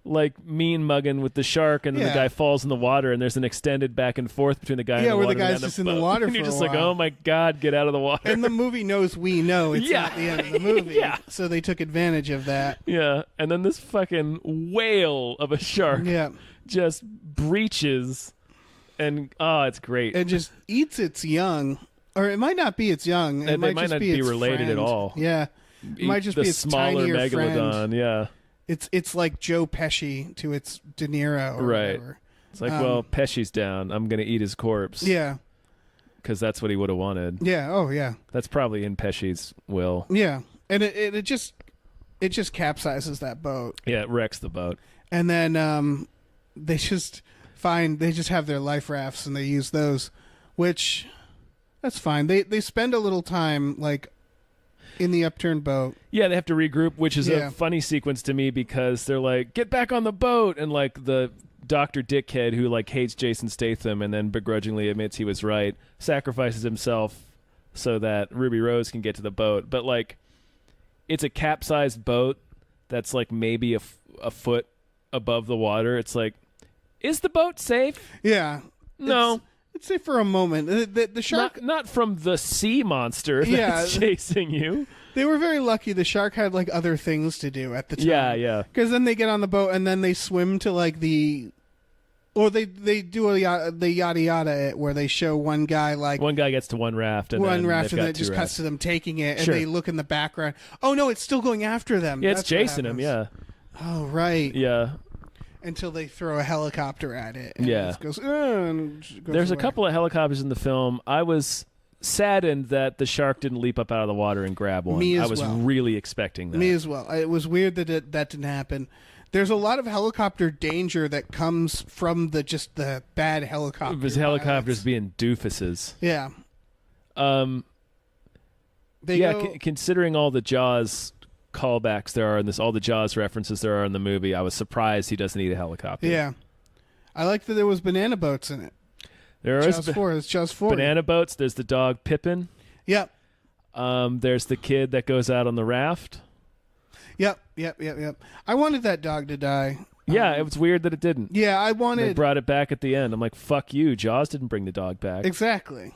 Speaker 7: like mean mugging with the shark, and then the guy falls in the water, and there's an extended back and forth between the guy and the water.
Speaker 2: Yeah, where the guy's just in the water
Speaker 7: and
Speaker 2: for
Speaker 7: you're just
Speaker 2: a
Speaker 7: like,
Speaker 2: while.
Speaker 7: oh my God, get out of the water.
Speaker 2: And the movie knows we know it's not the end of the movie. So they took advantage of that.
Speaker 7: Yeah, and then this fucking whale of a shark just breaches, and it's great.
Speaker 2: It just eats its young. Or it might not be its young. It might not be
Speaker 7: related
Speaker 2: friend.
Speaker 7: at all.
Speaker 2: Yeah. It might just be its
Speaker 7: smaller
Speaker 2: tinier
Speaker 7: megalodon,
Speaker 2: friend.
Speaker 7: yeah.
Speaker 2: It's like Joe Pesci to its De Niro or whatever.
Speaker 7: It's like, well, Pesci's down. I'm going to eat his corpse.
Speaker 2: Yeah.
Speaker 7: Because that's what he would have wanted.
Speaker 2: Yeah, oh yeah.
Speaker 7: That's probably in Pesci's will.
Speaker 2: Yeah. And it just capsizes that boat.
Speaker 7: Yeah, it wrecks the boat.
Speaker 2: And then they just have their life rafts and they use those, which that's fine. They spend a little time like in the upturned boat. Yeah,
Speaker 7: they have to regroup, which is a funny sequence to me because they're like, get back on the boat. And like the Dr. Dickhead who like hates Jason Statham and then begrudgingly admits he was right, sacrifices himself so that Ruby Rose can get to the boat. But like, it's a capsized boat that's like maybe a foot above the water. It's like, is the boat safe?
Speaker 2: Yeah.
Speaker 7: No.
Speaker 2: I'd say for a moment. The shark...
Speaker 7: Not from the sea monster that's chasing you.
Speaker 2: They were very lucky the shark had like other things to do at the time.
Speaker 7: Yeah.
Speaker 2: Because then they get on the boat and then they swim to like the... Or they do the yada yada it where they show one guy like...
Speaker 7: One guy gets to one raft and
Speaker 2: then it just
Speaker 7: rafts.
Speaker 2: cuts to them taking it and they look in the background. Oh no, it's still going after them.
Speaker 7: Yeah, it's chasing him, yeah.
Speaker 2: Oh, right.
Speaker 7: Yeah.
Speaker 2: Until they throw a helicopter at it. And it goes, and it goes
Speaker 7: There's
Speaker 2: away.
Speaker 7: a couple of helicopters in the film. I was saddened that the shark didn't leap up out of the water and grab one.
Speaker 2: Me as
Speaker 7: I was
Speaker 2: well.
Speaker 7: really expecting that.
Speaker 2: Me as well. It was weird that that didn't happen. there's a lot of helicopter danger that comes from the bad helicopter.
Speaker 7: His helicopters
Speaker 2: pilots.
Speaker 7: being doofuses.
Speaker 2: Yeah.
Speaker 7: Considering all the Jaws callbacks there are in this, all the Jaws references there are in the movie, I was surprised he doesn't need a helicopter.
Speaker 2: Yeah. I like that there was banana boats in it.
Speaker 7: There
Speaker 2: Jaws 4. It's Jaws 4.
Speaker 7: banana boats. There's the dog Pippin.
Speaker 2: Yep.
Speaker 7: There's the kid that goes out on the raft.
Speaker 2: Yep. I wanted that dog to die.
Speaker 7: Yeah, it was weird that it didn't.
Speaker 2: Yeah, I
Speaker 7: They
Speaker 2: wanted...
Speaker 7: brought it back at the end. I'm like, fuck you. Jaws didn't bring the dog back.
Speaker 2: Exactly.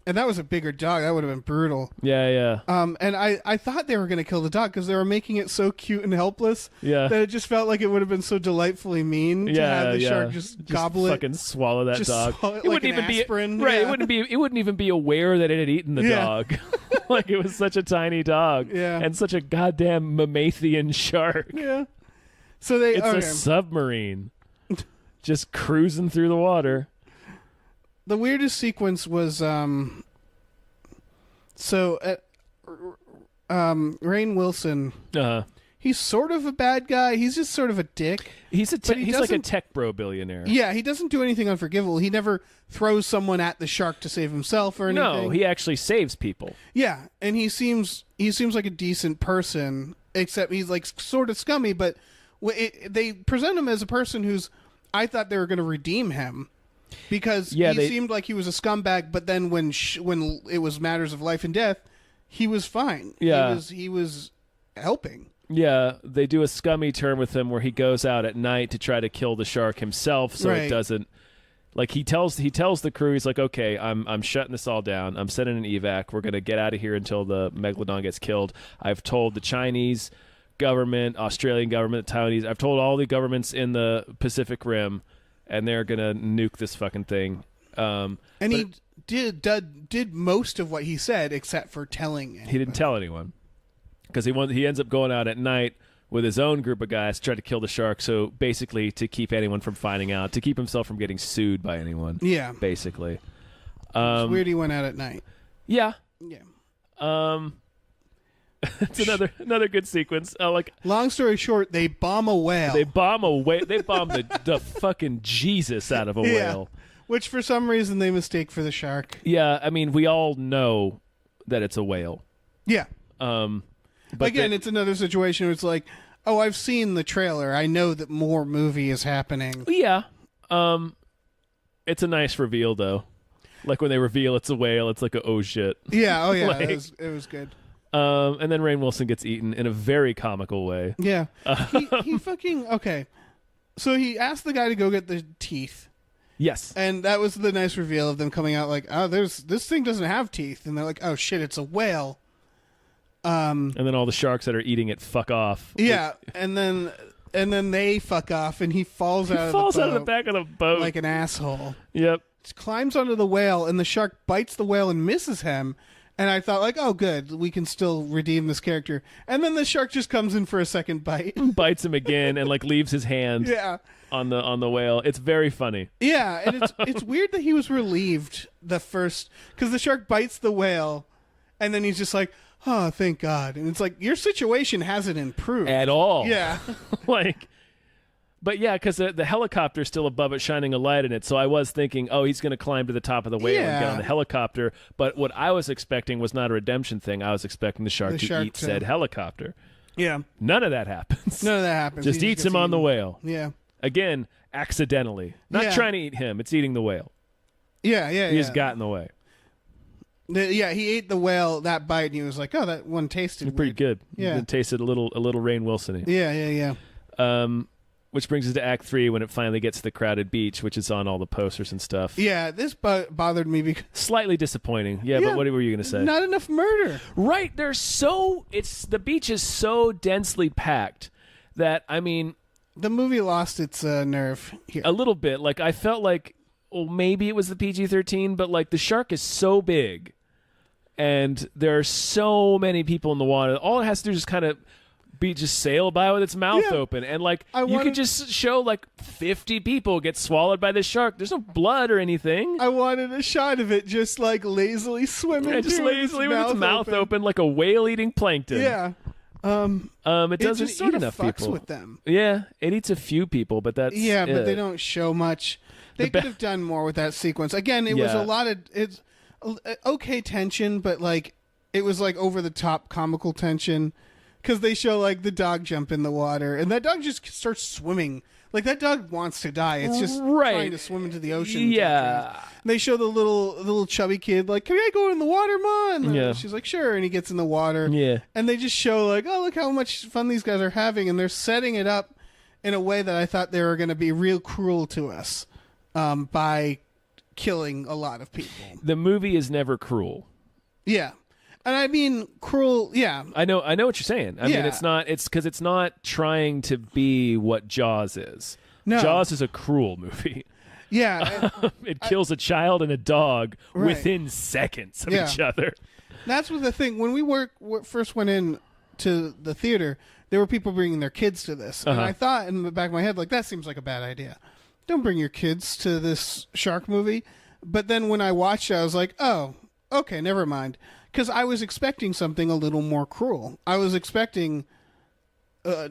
Speaker 2: And that was a bigger dog. That would have been brutal.
Speaker 7: Yeah.
Speaker 2: And I thought they were going to kill the dog because they were making it so cute and helpless
Speaker 7: Yeah.
Speaker 2: that it just felt like it would have been so delightfully mean to have the shark just gobble it.
Speaker 7: Fucking swallow that
Speaker 2: Just
Speaker 7: dog.
Speaker 2: swallow it
Speaker 7: It
Speaker 2: like
Speaker 7: wouldn't
Speaker 2: an
Speaker 7: even
Speaker 2: aspirin.
Speaker 7: be right.
Speaker 2: Yeah.
Speaker 7: It wouldn't even be aware that it had eaten the
Speaker 2: Yeah.
Speaker 7: dog. Like it was such a tiny dog.
Speaker 2: Yeah.
Speaker 7: And such a goddamn Mamathian shark.
Speaker 2: Yeah. So they...
Speaker 7: It's a submarine. Just cruising through the water.
Speaker 2: The weirdest sequence was... Rainn Wilson, he's sort of a bad guy. He's just sort of a dick.
Speaker 7: He's
Speaker 2: But he
Speaker 7: he's like a
Speaker 2: doesn't-
Speaker 7: tech bro billionaire.
Speaker 2: Yeah, he doesn't do anything unforgivable. He never throws someone at the shark to save himself or anything.
Speaker 7: No, he actually saves people.
Speaker 2: Yeah, and he seems like a decent person, except he's like sort of scummy. But they present him as a person who's... I thought they were going to redeem him because he seemed like he was a scumbag. But then when it was matters of life and death, he was fine.
Speaker 7: Yeah,
Speaker 2: he was helping.
Speaker 7: Yeah, they do a scummy turn with him where he goes out at night to try to kill the shark himself, so
Speaker 2: Right.
Speaker 7: it doesn't. Like he tells the crew, he's like, okay, I'm shutting this all down. I'm sending an evac. We're gonna get out of here until the megalodon gets killed. I've told the Chinese government, Australian government, Taiwanese. I've told all the governments in the Pacific Rim, and they're gonna nuke this fucking thing.
Speaker 2: He did most of what he said, except for telling.
Speaker 7: He didn't tell anyone because he ends up going out at night with his own group of guys to try to kill the shark. So basically, to keep anyone from finding out, to keep himself from getting sued by anyone.
Speaker 2: Yeah,
Speaker 7: basically.
Speaker 2: It's weird he went out at night.
Speaker 7: Yeah.
Speaker 2: Yeah.
Speaker 7: It's another good sequence.
Speaker 2: Long story short, they bomb a whale.
Speaker 7: They bomb the fucking Jesus out of a whale.
Speaker 2: Which for some reason they mistake for the shark.
Speaker 7: Yeah, I mean we all know that it's a whale.
Speaker 2: Yeah.
Speaker 7: But
Speaker 2: again, it's another situation where it's like, oh, I've seen the trailer. I know that more movie is happening.
Speaker 7: Yeah. It's a nice reveal though. Like when they reveal it's a whale, it's like oh shit.
Speaker 2: Yeah, oh yeah,
Speaker 7: Like,
Speaker 2: it was good.
Speaker 7: And then Rainn Wilson gets eaten in a very comical way.
Speaker 2: Yeah. He fucking... Okay. So he asked the guy to go get the teeth.
Speaker 7: Yes.
Speaker 2: And that was the nice reveal of them coming out like, oh, this thing doesn't have teeth. And they're like, oh shit, it's a whale.
Speaker 7: And then all the sharks that are eating it fuck off.
Speaker 2: Yeah. And then they fuck off and he falls out
Speaker 7: out of the back of the boat.
Speaker 2: like an asshole.
Speaker 7: Yep.
Speaker 2: Climbs onto the whale and the shark bites the whale and misses him. And I thought, like, oh, good, we can still redeem this character. And then the shark just comes in for a second bite.
Speaker 7: Bites him again and like leaves his hand
Speaker 2: Yeah.
Speaker 7: on the whale. It's very funny.
Speaker 2: Yeah, and it's weird that he was relieved the first... Because the shark bites the whale, and then he's just like, oh, thank God. And it's like, your situation hasn't improved.
Speaker 7: At all.
Speaker 2: Yeah.
Speaker 7: But yeah, because the helicopter's still above it, shining a light in it. So I was thinking, oh, he's going to climb to the top of the whale and get on the helicopter. But what I was expecting was not a redemption thing. I was expecting the shark to eat said helicopter.
Speaker 2: Yeah.
Speaker 7: None of that happens.
Speaker 2: None of that happens.
Speaker 7: Just
Speaker 2: He
Speaker 7: eats him on the whale.
Speaker 2: Yeah.
Speaker 7: Again, accidentally. Not trying to eat him. It's eating the whale.
Speaker 2: Yeah.
Speaker 7: He just got in the way.
Speaker 2: He ate the whale that bite, and he was like, oh, that one tasted
Speaker 7: Pretty
Speaker 2: weird.
Speaker 7: good.
Speaker 2: Yeah.
Speaker 7: It tasted a little Rainn Wilson-y.
Speaker 2: Yeah.
Speaker 7: Which brings us to Act 3 when it finally gets to the crowded beach, which is on all the posters and stuff.
Speaker 2: Yeah, this bothered me because...
Speaker 7: Slightly disappointing. Yeah, but what were you going to say?
Speaker 2: Not enough murder.
Speaker 7: Right. The beach is so densely packed that, I mean...
Speaker 2: The movie lost its nerve here.
Speaker 7: A little bit. Like, I felt like, well, maybe it was the PG-13, but, like, the shark is so big, and there are so many people in the water. All it has to do is just kind of... just sail by with its mouth open, and like you could just show like 50 people get swallowed by this shark. There's no blood or anything.
Speaker 2: I wanted a shot of it just like lazily swimming.
Speaker 7: Yeah, just lazily with its mouth open like a whale eating plankton.
Speaker 2: Yeah,
Speaker 7: It doesn't
Speaker 2: just sort
Speaker 7: eat
Speaker 2: of
Speaker 7: enough
Speaker 2: fucks
Speaker 7: people
Speaker 2: with them.
Speaker 7: Yeah, it eats a few people, but that's
Speaker 2: Yeah, but
Speaker 7: it.
Speaker 2: they don't show much. They could have done more with that sequence. Again, it was a lot of it's okay tension, but like it was like over the top comical tension because they show like the dog jump in the water and that dog just starts swimming. Like that dog wants to die. It's just trying to swim into the ocean.
Speaker 7: Yeah.
Speaker 2: They show the little chubby kid like, "Can I go in the water, Mom?"
Speaker 7: Yeah.
Speaker 2: She's like, "Sure," and he gets in the water.
Speaker 7: Yeah.
Speaker 2: And they just show like, "Oh, look how much fun these guys are having," and they're setting it up in a way that I thought they were going to be real cruel to us by killing a lot of people.
Speaker 7: The movie is never cruel.
Speaker 2: Yeah. And I mean cruel, yeah.
Speaker 7: I know what you're saying. I mean,
Speaker 2: Yeah.
Speaker 7: it's because it's not trying to be what Jaws is.
Speaker 2: No.
Speaker 7: Jaws is a cruel movie.
Speaker 2: Yeah.
Speaker 7: It kills a child and a dog
Speaker 2: Right.
Speaker 7: within seconds of
Speaker 2: Yeah.
Speaker 7: each other.
Speaker 2: That's what the thing. When we first went in to the theater, there were people bringing their kids to this. And I thought in the back of my head, like, that seems like a bad idea. Don't bring your kids to this shark movie. But then when I watched it, I was like, oh, okay, never mind. Because I was expecting something a little more cruel. I was expecting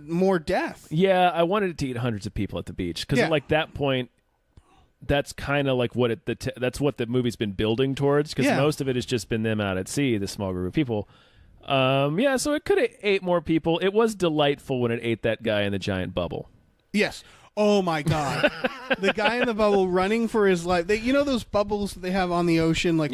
Speaker 2: more death.
Speaker 7: Yeah, I wanted it to eat hundreds of people at the beach because at like that point, that's kind of like what that's what the movie's been building towards because most of it has just been them out at sea, the small group of people. Yeah, so it could have ate more people. It was delightful when it ate that guy in the giant bubble.
Speaker 2: Yes. Oh my God. The guy in the bubble running for his life. You know those bubbles that they have on the ocean, like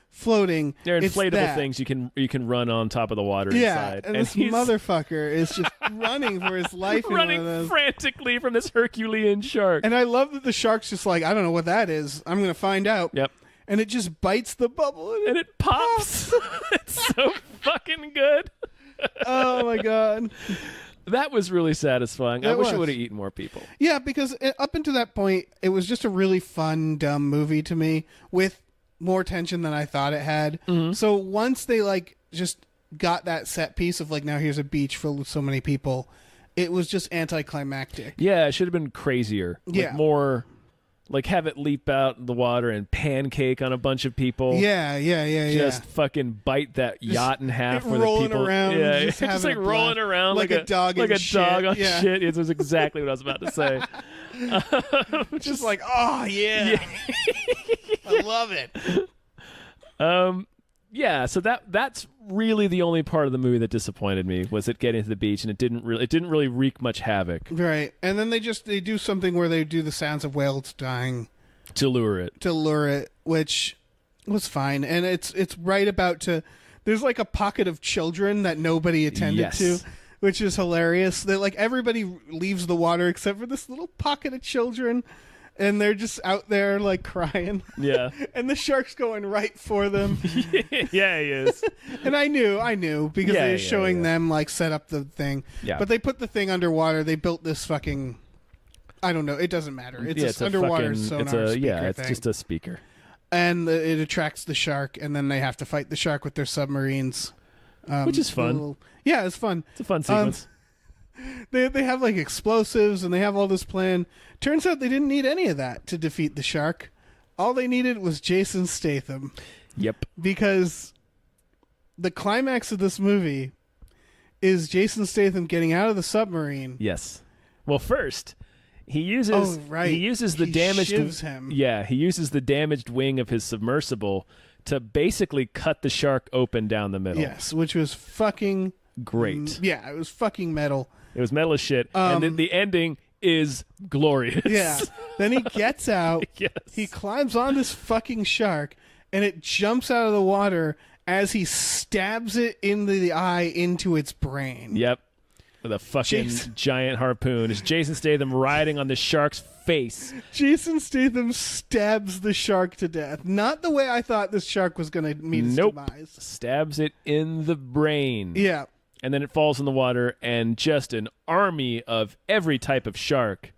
Speaker 2: floating.
Speaker 7: They're
Speaker 2: It's
Speaker 7: inflatable
Speaker 2: that.
Speaker 7: things you can run on top of the water
Speaker 2: Yeah,
Speaker 7: inside.
Speaker 2: and this
Speaker 7: he's
Speaker 2: motherfucker is just running for his life. In one of
Speaker 7: running
Speaker 2: those.
Speaker 7: frantically from this Herculean shark.
Speaker 2: And I love that the shark's just like, I don't know what that is. I'm going to find out.
Speaker 7: Yep.
Speaker 2: And it just bites the bubble.
Speaker 7: And it pops. It's so fucking good.
Speaker 2: Oh my God.
Speaker 7: That was really satisfying. I
Speaker 2: It
Speaker 7: wish it
Speaker 2: was.
Speaker 7: would have eaten more people.
Speaker 2: Yeah, because up until that point, it was just a really fun, dumb movie to me with more tension than I thought it had.
Speaker 7: Mm-hmm.
Speaker 2: So once they like just got that set piece of like, now here's a beach filled with so many people, it was just anticlimactic.
Speaker 7: Yeah, it should have been crazier. Like
Speaker 2: Yeah.
Speaker 7: more, like have it leap out in the water and pancake on a bunch of people.
Speaker 2: Yeah.
Speaker 7: Just fucking bite that yacht in half. Where
Speaker 2: rolling
Speaker 7: the people,
Speaker 2: around,
Speaker 7: yeah,
Speaker 2: just
Speaker 7: just
Speaker 2: having
Speaker 7: like
Speaker 2: a
Speaker 7: rolling
Speaker 2: blast.
Speaker 7: around
Speaker 2: Like a dog
Speaker 7: like
Speaker 2: in
Speaker 7: a dog
Speaker 2: shit.
Speaker 7: on
Speaker 2: Yeah.
Speaker 7: shit. It was exactly what I was about to say.
Speaker 2: Just like, oh yeah. I love it.
Speaker 7: Yeah, so that's really the only part of the movie that disappointed me was it getting to the beach and it didn't really wreak much havoc
Speaker 2: Right. And then they do something where they do the sounds of whales dying
Speaker 7: to lure it.
Speaker 2: Which was fine. And it's right about to there's like a pocket of children that nobody attended
Speaker 7: Yes.
Speaker 2: to, which is hilarious. That like everybody leaves the water except for this little pocket of children and they're just out there like crying.
Speaker 7: Yeah.
Speaker 2: And the shark's going right for them.
Speaker 7: Yeah, he is.
Speaker 2: And I knew because
Speaker 7: Yeah,
Speaker 2: they're
Speaker 7: yeah,
Speaker 2: showing
Speaker 7: yeah.
Speaker 2: them like set up the thing.
Speaker 7: Yeah.
Speaker 2: But they put the thing underwater. They built this fucking I don't know. It doesn't matter. It's
Speaker 7: Yeah,
Speaker 2: an underwater sonar speaker
Speaker 7: it's
Speaker 2: thing.
Speaker 7: just a speaker.
Speaker 2: And it attracts the shark, and then they have to fight the shark with their submarines.
Speaker 7: Which is fun.
Speaker 2: Yeah, it's fun.
Speaker 7: It's a fun sequence.
Speaker 2: They have like explosives, and they have all this plan. Turns out they didn't need any of that to defeat the shark. All they needed was Jason Statham.
Speaker 7: Yep.
Speaker 2: Because the climax of this movie is Jason Statham getting out of the submarine.
Speaker 7: Yes. Well, first he uses
Speaker 2: right.
Speaker 7: he uses the
Speaker 2: He
Speaker 7: damaged
Speaker 2: shivs him.
Speaker 7: Yeah, he uses the damaged wing of his submersible to basically cut the shark open down the middle.
Speaker 2: Yes, which was fucking
Speaker 7: Great.
Speaker 2: Yeah, it was fucking metal.
Speaker 7: It was metal as shit. And then the ending is glorious.
Speaker 2: Yeah. Then he gets out.
Speaker 7: Yes.
Speaker 2: He climbs on this fucking shark, and it jumps out of the water as he stabs it in the eye into its brain.
Speaker 7: Yep. With a fucking giant harpoon. It's Jason Statham riding on the shark's face.
Speaker 2: Jason Statham stabs the shark to death. Not the way I thought this shark was going to meet its
Speaker 7: Nope.
Speaker 2: demise.
Speaker 7: Stabs it in the brain.
Speaker 2: Yeah.
Speaker 7: And then it falls in the water, and just an army of every type of shark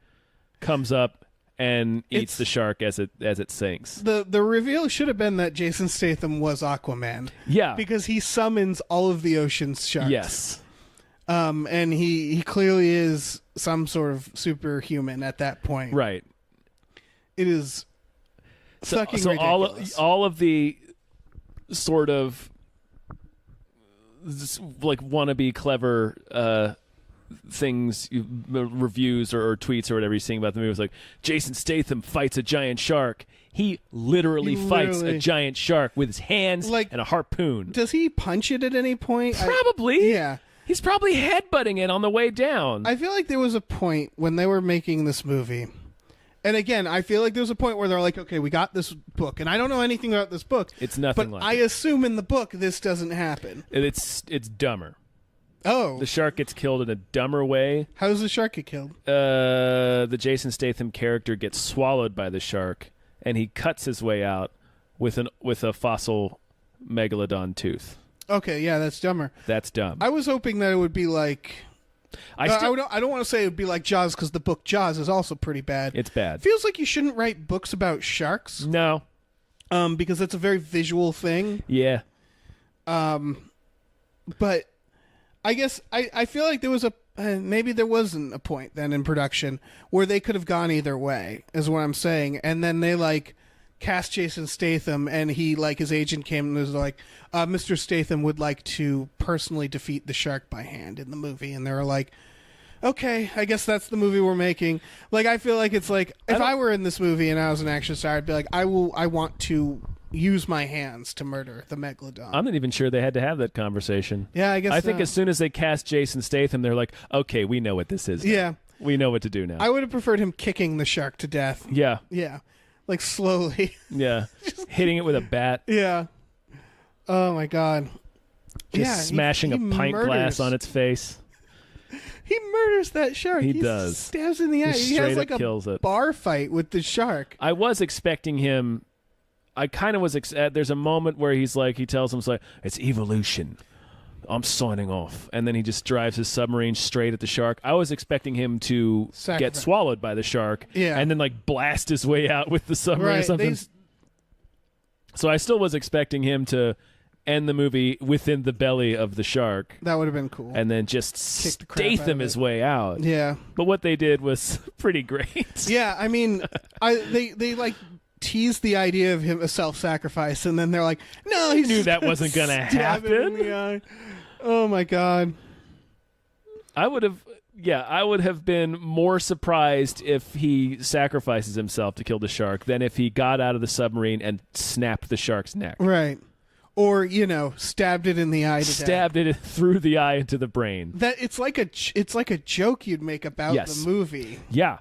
Speaker 7: comes up and eats the shark as it sinks.
Speaker 2: The reveal should have been that Jason Statham was Aquaman.
Speaker 7: Yeah.
Speaker 2: Because he summons all of the ocean's sharks.
Speaker 7: Yes.
Speaker 2: And he clearly is some sort of superhuman at that point.
Speaker 7: Right.
Speaker 2: It is fucking
Speaker 7: so
Speaker 2: ridiculous.
Speaker 7: all of the sort of like wannabe clever things, reviews or tweets or whatever you're seeing about the movie. It's like Jason Statham fights a giant shark. He literally fights a giant shark with his hands and a harpoon.
Speaker 2: Does he punch it at any point?
Speaker 7: Probably.
Speaker 2: Yeah.
Speaker 7: He's probably headbutting it on the way down.
Speaker 2: I feel like there was a point when they were making this movie. And again, I feel like there was a point where they're like, okay, we got this book. And I don't know anything about this book.
Speaker 7: It's nothing
Speaker 2: but
Speaker 7: like
Speaker 2: I
Speaker 7: it.
Speaker 2: assume in the book this doesn't happen.
Speaker 7: It's dumber.
Speaker 2: Oh.
Speaker 7: The shark gets killed in a dumber way.
Speaker 2: How does the shark get killed?
Speaker 7: The Jason Statham character gets swallowed by the shark, and he cuts his way out with a fossil megalodon tooth.
Speaker 2: Okay, yeah, that's dumber.
Speaker 7: That's dumb.
Speaker 2: I was hoping that it would be like... I don't want to say it would be like Jaws, because the book Jaws is also pretty bad.
Speaker 7: It's bad.
Speaker 2: Feels like you shouldn't write books about sharks.
Speaker 7: No.
Speaker 2: Because it's a very visual thing.
Speaker 7: Yeah.
Speaker 2: But I guess I feel like there was maybe there wasn't a point then in production where they could have gone either way, is what I'm saying. And then they like cast Jason Statham, and he like his agent came and was like, Mr. Statham would like to personally defeat the shark by hand in the movie, and they were like, okay, I guess that's the movie we're making. Like, I feel like it's like if I were in this movie and I was an action star, I'd be like, I want to use my hands to murder the megalodon.
Speaker 7: I'm not even sure they had to have that conversation.
Speaker 2: Yeah, I guess
Speaker 7: I think as soon as they cast Jason Statham, they're like, okay, we know what this is now.
Speaker 2: Yeah.
Speaker 7: We know what to do now.
Speaker 2: I would have preferred him kicking the shark to death.
Speaker 7: Yeah.
Speaker 2: Yeah. Like slowly.
Speaker 7: Yeah. Hitting it with a bat.
Speaker 2: Yeah. Oh my god.
Speaker 7: Just smashing a pint glass on its face.
Speaker 2: He murders that shark.
Speaker 7: He does.
Speaker 2: Stabs in the eye. He has like
Speaker 7: kills it.
Speaker 2: bar fight with the shark.
Speaker 7: I was expecting him. I kind of was. There's a moment where he tells him, it's evolution. I'm signing off. And then he just drives his submarine straight at the shark. I was expecting him to get swallowed by the shark.
Speaker 2: Yeah.
Speaker 7: And then like blast his way out with the submarine or something. So I still was expecting him to end the movie within the belly of the shark.
Speaker 2: That would have been cool.
Speaker 7: And then just Statham his way out.
Speaker 2: Yeah.
Speaker 7: But what they did was pretty great.
Speaker 2: Yeah, I mean, they like teased the idea of him a self-sacrifice, and then they're like, no, he
Speaker 7: knew that wasn't going to happen.
Speaker 2: Oh my god.
Speaker 7: I would have been more surprised if he sacrifices himself to kill the shark than if he got out of the submarine and snapped the shark's neck.
Speaker 2: Right. Or, stabbed it in the eye to death.
Speaker 7: Stabbed it through the eye into the brain.
Speaker 2: That it's like a joke you'd make about the movie.
Speaker 7: Yeah.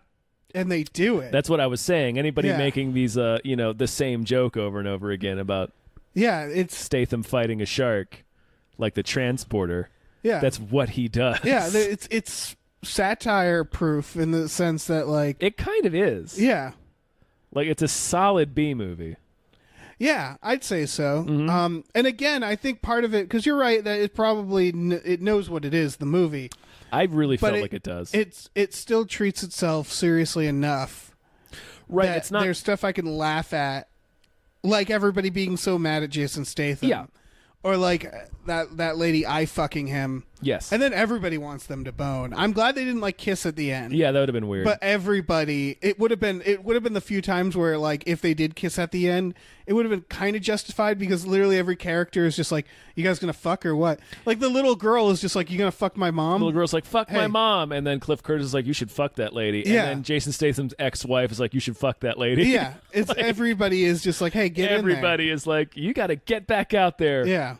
Speaker 2: And they do it.
Speaker 7: That's what I was saying. Anybody making these the same joke over and over again about
Speaker 2: it's
Speaker 7: Statham fighting a shark like the transporter.
Speaker 2: Yeah.
Speaker 7: That's what he does.
Speaker 2: Yeah, it's satire proof in the sense that like
Speaker 7: it kind of is.
Speaker 2: Yeah.
Speaker 7: Like it's a solid B movie.
Speaker 2: Yeah, I'd say so.
Speaker 7: Mm-hmm.
Speaker 2: And again, I think part of it, because you're right that it probably it knows what it is, the movie.
Speaker 7: I really felt like it does.
Speaker 2: It still treats itself seriously enough.
Speaker 7: Right. It's not.
Speaker 2: There's stuff I can laugh at, like everybody being so mad at Jason Statham.
Speaker 7: Yeah.
Speaker 2: Or like that lady eye fucking him.
Speaker 7: Yes.
Speaker 2: And then everybody wants them to bone. I'm glad they didn't like kiss at the end.
Speaker 7: Yeah, that would have been weird.
Speaker 2: But everybody, it would have been the few times where like if they did kiss at the end, it would have been kind of justified because literally every character is just like, you guys gonna fuck or what? Like the little girl is just like, you gonna fuck my mom?
Speaker 7: The little girl's like, fuck my mom, and then Cliff Curtis is like, you should fuck that lady.
Speaker 2: Yeah.
Speaker 7: And then Jason Statham's ex-wife is like, you should fuck that lady.
Speaker 2: Yeah. It's like, everybody is just like, hey, get in there.
Speaker 7: Everybody is like, you gotta get back out there.
Speaker 2: Yeah.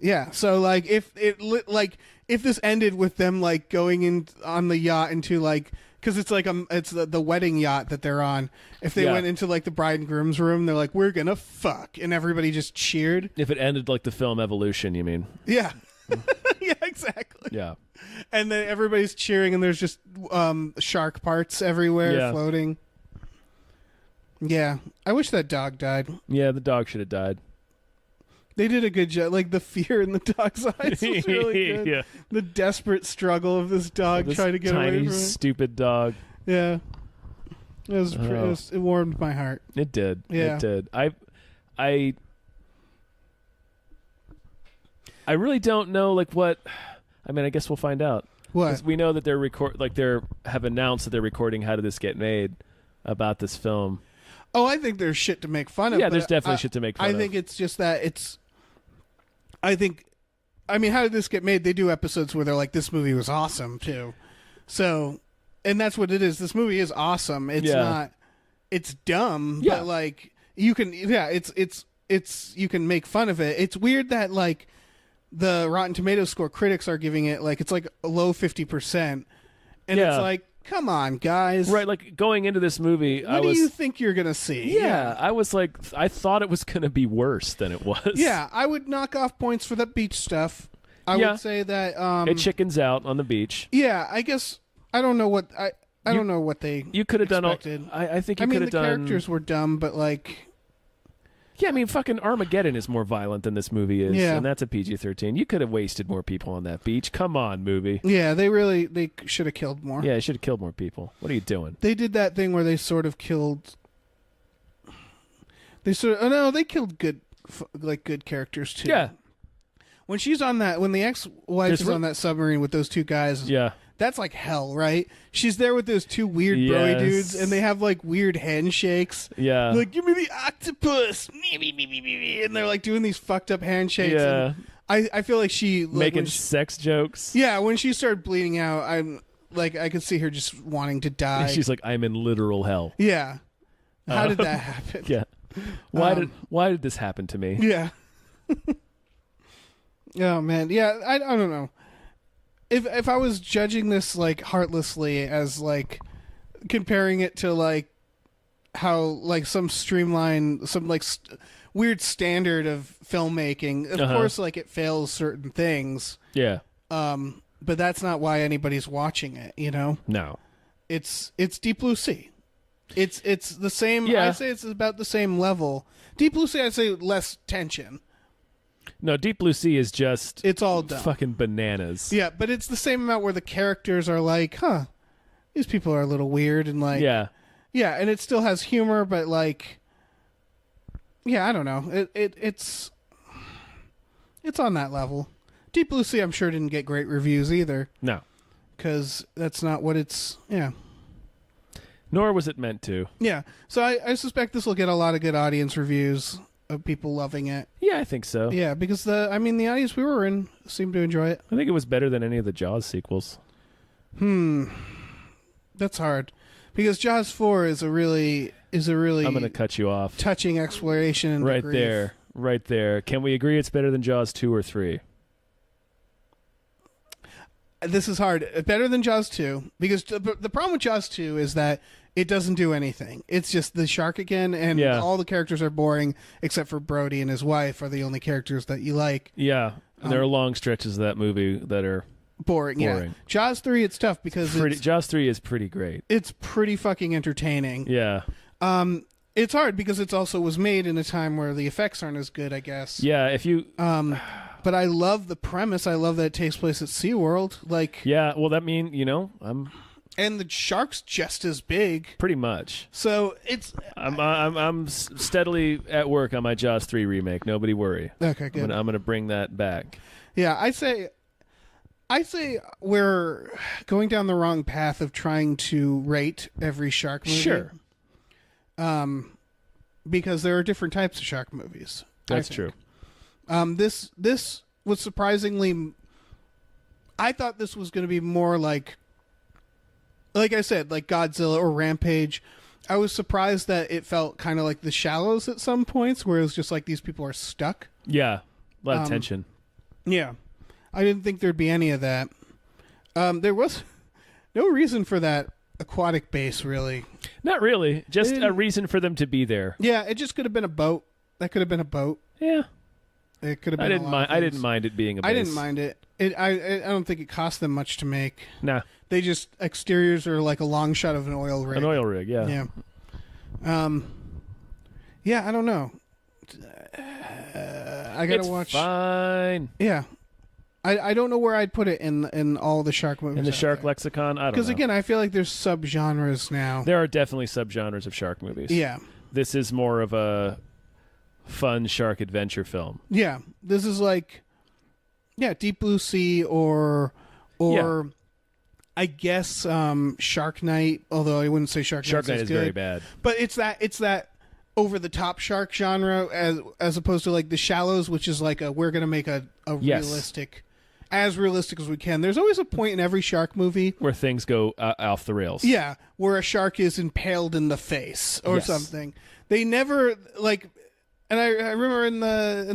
Speaker 2: Yeah, so like if this ended with them like going in on the yacht into like, because it's like it's the wedding yacht that they're on. If they went into like the bride and groom's room, they're like, we're gonna fuck, and everybody just cheered.
Speaker 7: If it ended like the film Evolution, you mean?
Speaker 2: Yeah. Yeah, exactly.
Speaker 7: Yeah.
Speaker 2: And then everybody's cheering, and there's just shark parts everywhere floating. Yeah, I wish that dog died.
Speaker 7: Yeah, the dog should have died.
Speaker 2: They did a good job. Like the fear in the dog's eyes was really good.
Speaker 7: Yeah.
Speaker 2: The desperate struggle of this dog trying to get away from it.
Speaker 7: Tiny, stupid dog.
Speaker 2: Yeah. It warmed my heart.
Speaker 7: It did.
Speaker 2: Yeah.
Speaker 7: It did. I really don't know like what. I mean, I guess we'll find out.
Speaker 2: What?
Speaker 7: 'Cause we know that they're have announced that they're recording How Did This Get Made about this film.
Speaker 2: Oh, I think there's shit to make fun of.
Speaker 7: Yeah, there's definitely shit to make fun of.
Speaker 2: I think it's just that I think I mean, how did this get made? They do episodes where they're like, this movie was awesome too. So, and that's what it is. This movie is awesome. It's not. It's dumb, but like you can. Yeah, it's you can make fun of it. It's weird that like the Rotten Tomatoes score critics are giving it like it's like a low 50%, and it's like, come on, guys.
Speaker 7: Right, like going into this movie,
Speaker 2: what do you think you're gonna see?
Speaker 7: Yeah, I was like, I thought it was gonna be worse than it was.
Speaker 2: Yeah, I would knock off points for the beach stuff. I would say that
Speaker 7: it chickens out on the beach.
Speaker 2: Yeah, I guess I don't know what I don't know what they.
Speaker 7: You could have done. I think you could have done.
Speaker 2: The characters were dumb, but like.
Speaker 7: Yeah, I mean, fucking Armageddon is more violent than this movie is,
Speaker 2: yeah.
Speaker 7: and that's a PG-13. You could have wasted more people on that beach. Come on, movie.
Speaker 2: Yeah, they should have killed more.
Speaker 7: Yeah, they should have killed more people. What are you doing?
Speaker 2: They did that thing where they sort of killed. They killed good characters too.
Speaker 7: Yeah.
Speaker 2: When the ex-wife is on that submarine with those two guys.
Speaker 7: Yeah.
Speaker 2: That's like hell, right? She's there with those two weird bro dudes, and they have like weird handshakes.
Speaker 7: Yeah.
Speaker 2: Like, give me the octopus. And they're like doing these fucked up handshakes.
Speaker 7: Yeah.
Speaker 2: And I feel like she...
Speaker 7: Making sex jokes.
Speaker 2: Yeah, when she started bleeding out, I'm like, I could see her just wanting to die.
Speaker 7: She's like, I'm in literal hell.
Speaker 2: Yeah. How did that happen?
Speaker 7: Yeah. Why did this happen to me?
Speaker 2: Yeah. Oh, man. Yeah, I don't know. If I was judging this like heartlessly as like comparing it to like how like some weird standard of filmmaking, of course like it fails certain things.
Speaker 7: Yeah.
Speaker 2: But that's not why anybody's watching it, you know?
Speaker 7: No.
Speaker 2: It's Deep Blue Sea. It's the same.
Speaker 7: Yeah.
Speaker 2: I'd say it's about the same level. Deep Blue Sea, I'd say less tension.
Speaker 7: No, Deep Blue Sea is just...
Speaker 2: It's all dumb.
Speaker 7: Fucking bananas.
Speaker 2: Yeah, but it's the same amount where the characters are like, these people are a little weird and like...
Speaker 7: Yeah.
Speaker 2: Yeah, and it still has humor, but like... Yeah, I don't know. It's on that level. Deep Blue Sea, I'm sure, didn't get great reviews either.
Speaker 7: No.
Speaker 2: Because that's not what it's... Yeah.
Speaker 7: Nor was it meant to.
Speaker 2: Yeah. So I suspect this will get a lot of good audience reviews of people loving it.
Speaker 7: Yeah, I think so.
Speaker 2: Yeah, because the audience we were in seemed to enjoy it.
Speaker 7: I think it was better than any of the Jaws sequels.
Speaker 2: That's hard. Because Jaws 4 is a really
Speaker 7: I'm going to cut you off.
Speaker 2: Touching exploration and
Speaker 7: right
Speaker 2: grief.
Speaker 7: there. Right there. Can we agree it's better than Jaws 2 or 3?
Speaker 2: This is hard. Better than Jaws 2, because the problem with Jaws 2 is that it doesn't do anything. It's just the shark again, and all the characters are boring, except for Brody and his wife are the only characters that you like.
Speaker 7: Yeah, and there are long stretches of that movie that are
Speaker 2: boring. Yeah, Jaws 3, it's tough because
Speaker 7: Jaws 3 is pretty great.
Speaker 2: It's pretty fucking entertaining.
Speaker 7: Yeah.
Speaker 2: It's hard because it also was made in a time where the effects aren't as good, I guess.
Speaker 7: Yeah, if you...
Speaker 2: But I love the premise. I love that it takes place at SeaWorld. Like,
Speaker 7: yeah, well, that mean,
Speaker 2: and the shark's just as big.
Speaker 7: Pretty much.
Speaker 2: So it's...
Speaker 7: I'm steadily at work on my Jaws 3 remake. Nobody worry.
Speaker 2: Okay, good.
Speaker 7: I'm going to bring that back.
Speaker 2: Yeah, I say we're going down the wrong path of trying to rate every shark movie.
Speaker 7: Sure.
Speaker 2: Because there are different types of shark movies.
Speaker 7: That's true.
Speaker 2: This was surprisingly... I thought this was going to be more like I said, like Godzilla or Rampage. I was surprised that it felt kind of like The Shallows at some points, where it was just like these people are stuck.
Speaker 7: Yeah, a lot of tension.
Speaker 2: Yeah. I didn't think there'd be any of that. There was no reason for that aquatic base, really.
Speaker 7: Not really. Just a reason for them to be there.
Speaker 2: Yeah, it just could have been a boat. That could have been a boat.
Speaker 7: Yeah.
Speaker 2: It could have been.
Speaker 7: I didn't mind it being a base.
Speaker 2: I didn't mind it. I don't think it cost them much to make.
Speaker 7: Nah.
Speaker 2: They just exteriors are like a long shot of an oil rig.
Speaker 7: An oil rig, yeah.
Speaker 2: Yeah. Yeah, I don't know. I gotta watch.
Speaker 7: Fine.
Speaker 2: Yeah. I don't know where I'd put it in all the shark movies.
Speaker 7: In the shark lexicon, I don't know.
Speaker 2: Because again, I feel like there's subgenres now.
Speaker 7: There are definitely subgenres of shark movies.
Speaker 2: Yeah.
Speaker 7: This is more of a fun shark adventure film.
Speaker 2: Yeah. This is like, Deep Blue Sea or I guess Shark Night, although I wouldn't say Shark Night is
Speaker 7: very bad.
Speaker 2: But it's that over the top shark genre as opposed to like the Shallows, which is like we're gonna make a
Speaker 7: Yes.
Speaker 2: realistic, as realistic as we can. There's always a point in every shark movie
Speaker 7: where things go off the rails.
Speaker 2: yeah, where a shark is impaled in the face or
Speaker 7: Yes.
Speaker 2: something. They never like, and I remember in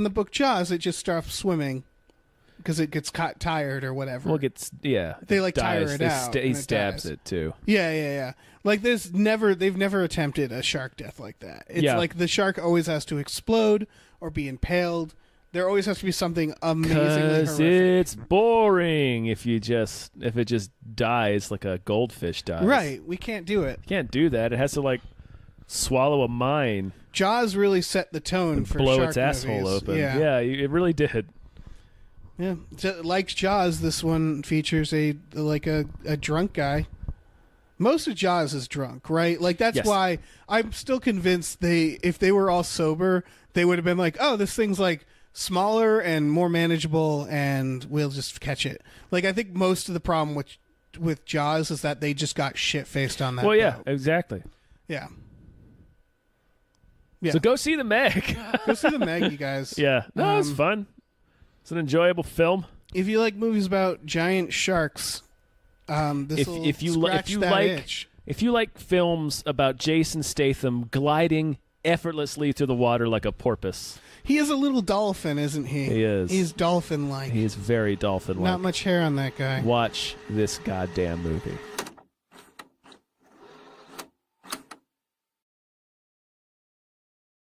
Speaker 2: the book Jaws, it just stops swimming because it gets caught tired or whatever.
Speaker 7: Well, it gets
Speaker 2: They, like, tire
Speaker 7: dies.
Speaker 2: it
Speaker 7: They
Speaker 2: out
Speaker 7: he
Speaker 2: and it
Speaker 7: stabs
Speaker 2: dies.
Speaker 7: it too.
Speaker 2: Yeah. Like they've never attempted a shark death like that. It's
Speaker 7: Yeah.
Speaker 2: like the shark always has to explode or be impaled. There always has to be something amazingly
Speaker 7: Because
Speaker 2: horrific.
Speaker 7: it's boring if it just dies like a goldfish dies.
Speaker 2: Right, we can't do it.
Speaker 7: You can't do that. It has to like swallow a mine,
Speaker 2: Jaws really set the tone for
Speaker 7: blow
Speaker 2: shark
Speaker 7: its asshole
Speaker 2: movies.
Speaker 7: open.
Speaker 2: Yeah.
Speaker 7: It really did.
Speaker 2: Yeah, like Jaws, this one features a drunk guy. Most of Jaws is drunk, right? Like that's
Speaker 7: Yes.
Speaker 2: why I'm still convinced if they were all sober, they would have been like, "Oh, this thing's like smaller and more manageable, and we'll just catch it." Like I think most of the problem with Jaws is that they just got shit faced on that.
Speaker 7: Well, yeah,
Speaker 2: boat.
Speaker 7: exactly.
Speaker 2: yeah. Yeah.
Speaker 7: So go see the Meg.
Speaker 2: Go see the Meg, you guys.
Speaker 7: Yeah, no, it's fun. It's an enjoyable film.
Speaker 2: If you like movies about giant sharks,
Speaker 7: If you
Speaker 2: scratch that
Speaker 7: like
Speaker 2: itch.
Speaker 7: if you like films about Jason Statham gliding effortlessly through the water like a porpoise,
Speaker 2: He is a little dolphin, isn't he?
Speaker 7: He is.
Speaker 2: He's dolphin-like.
Speaker 7: he is very dolphin-like.
Speaker 2: Not much hair on that guy.
Speaker 7: Watch this goddamn movie.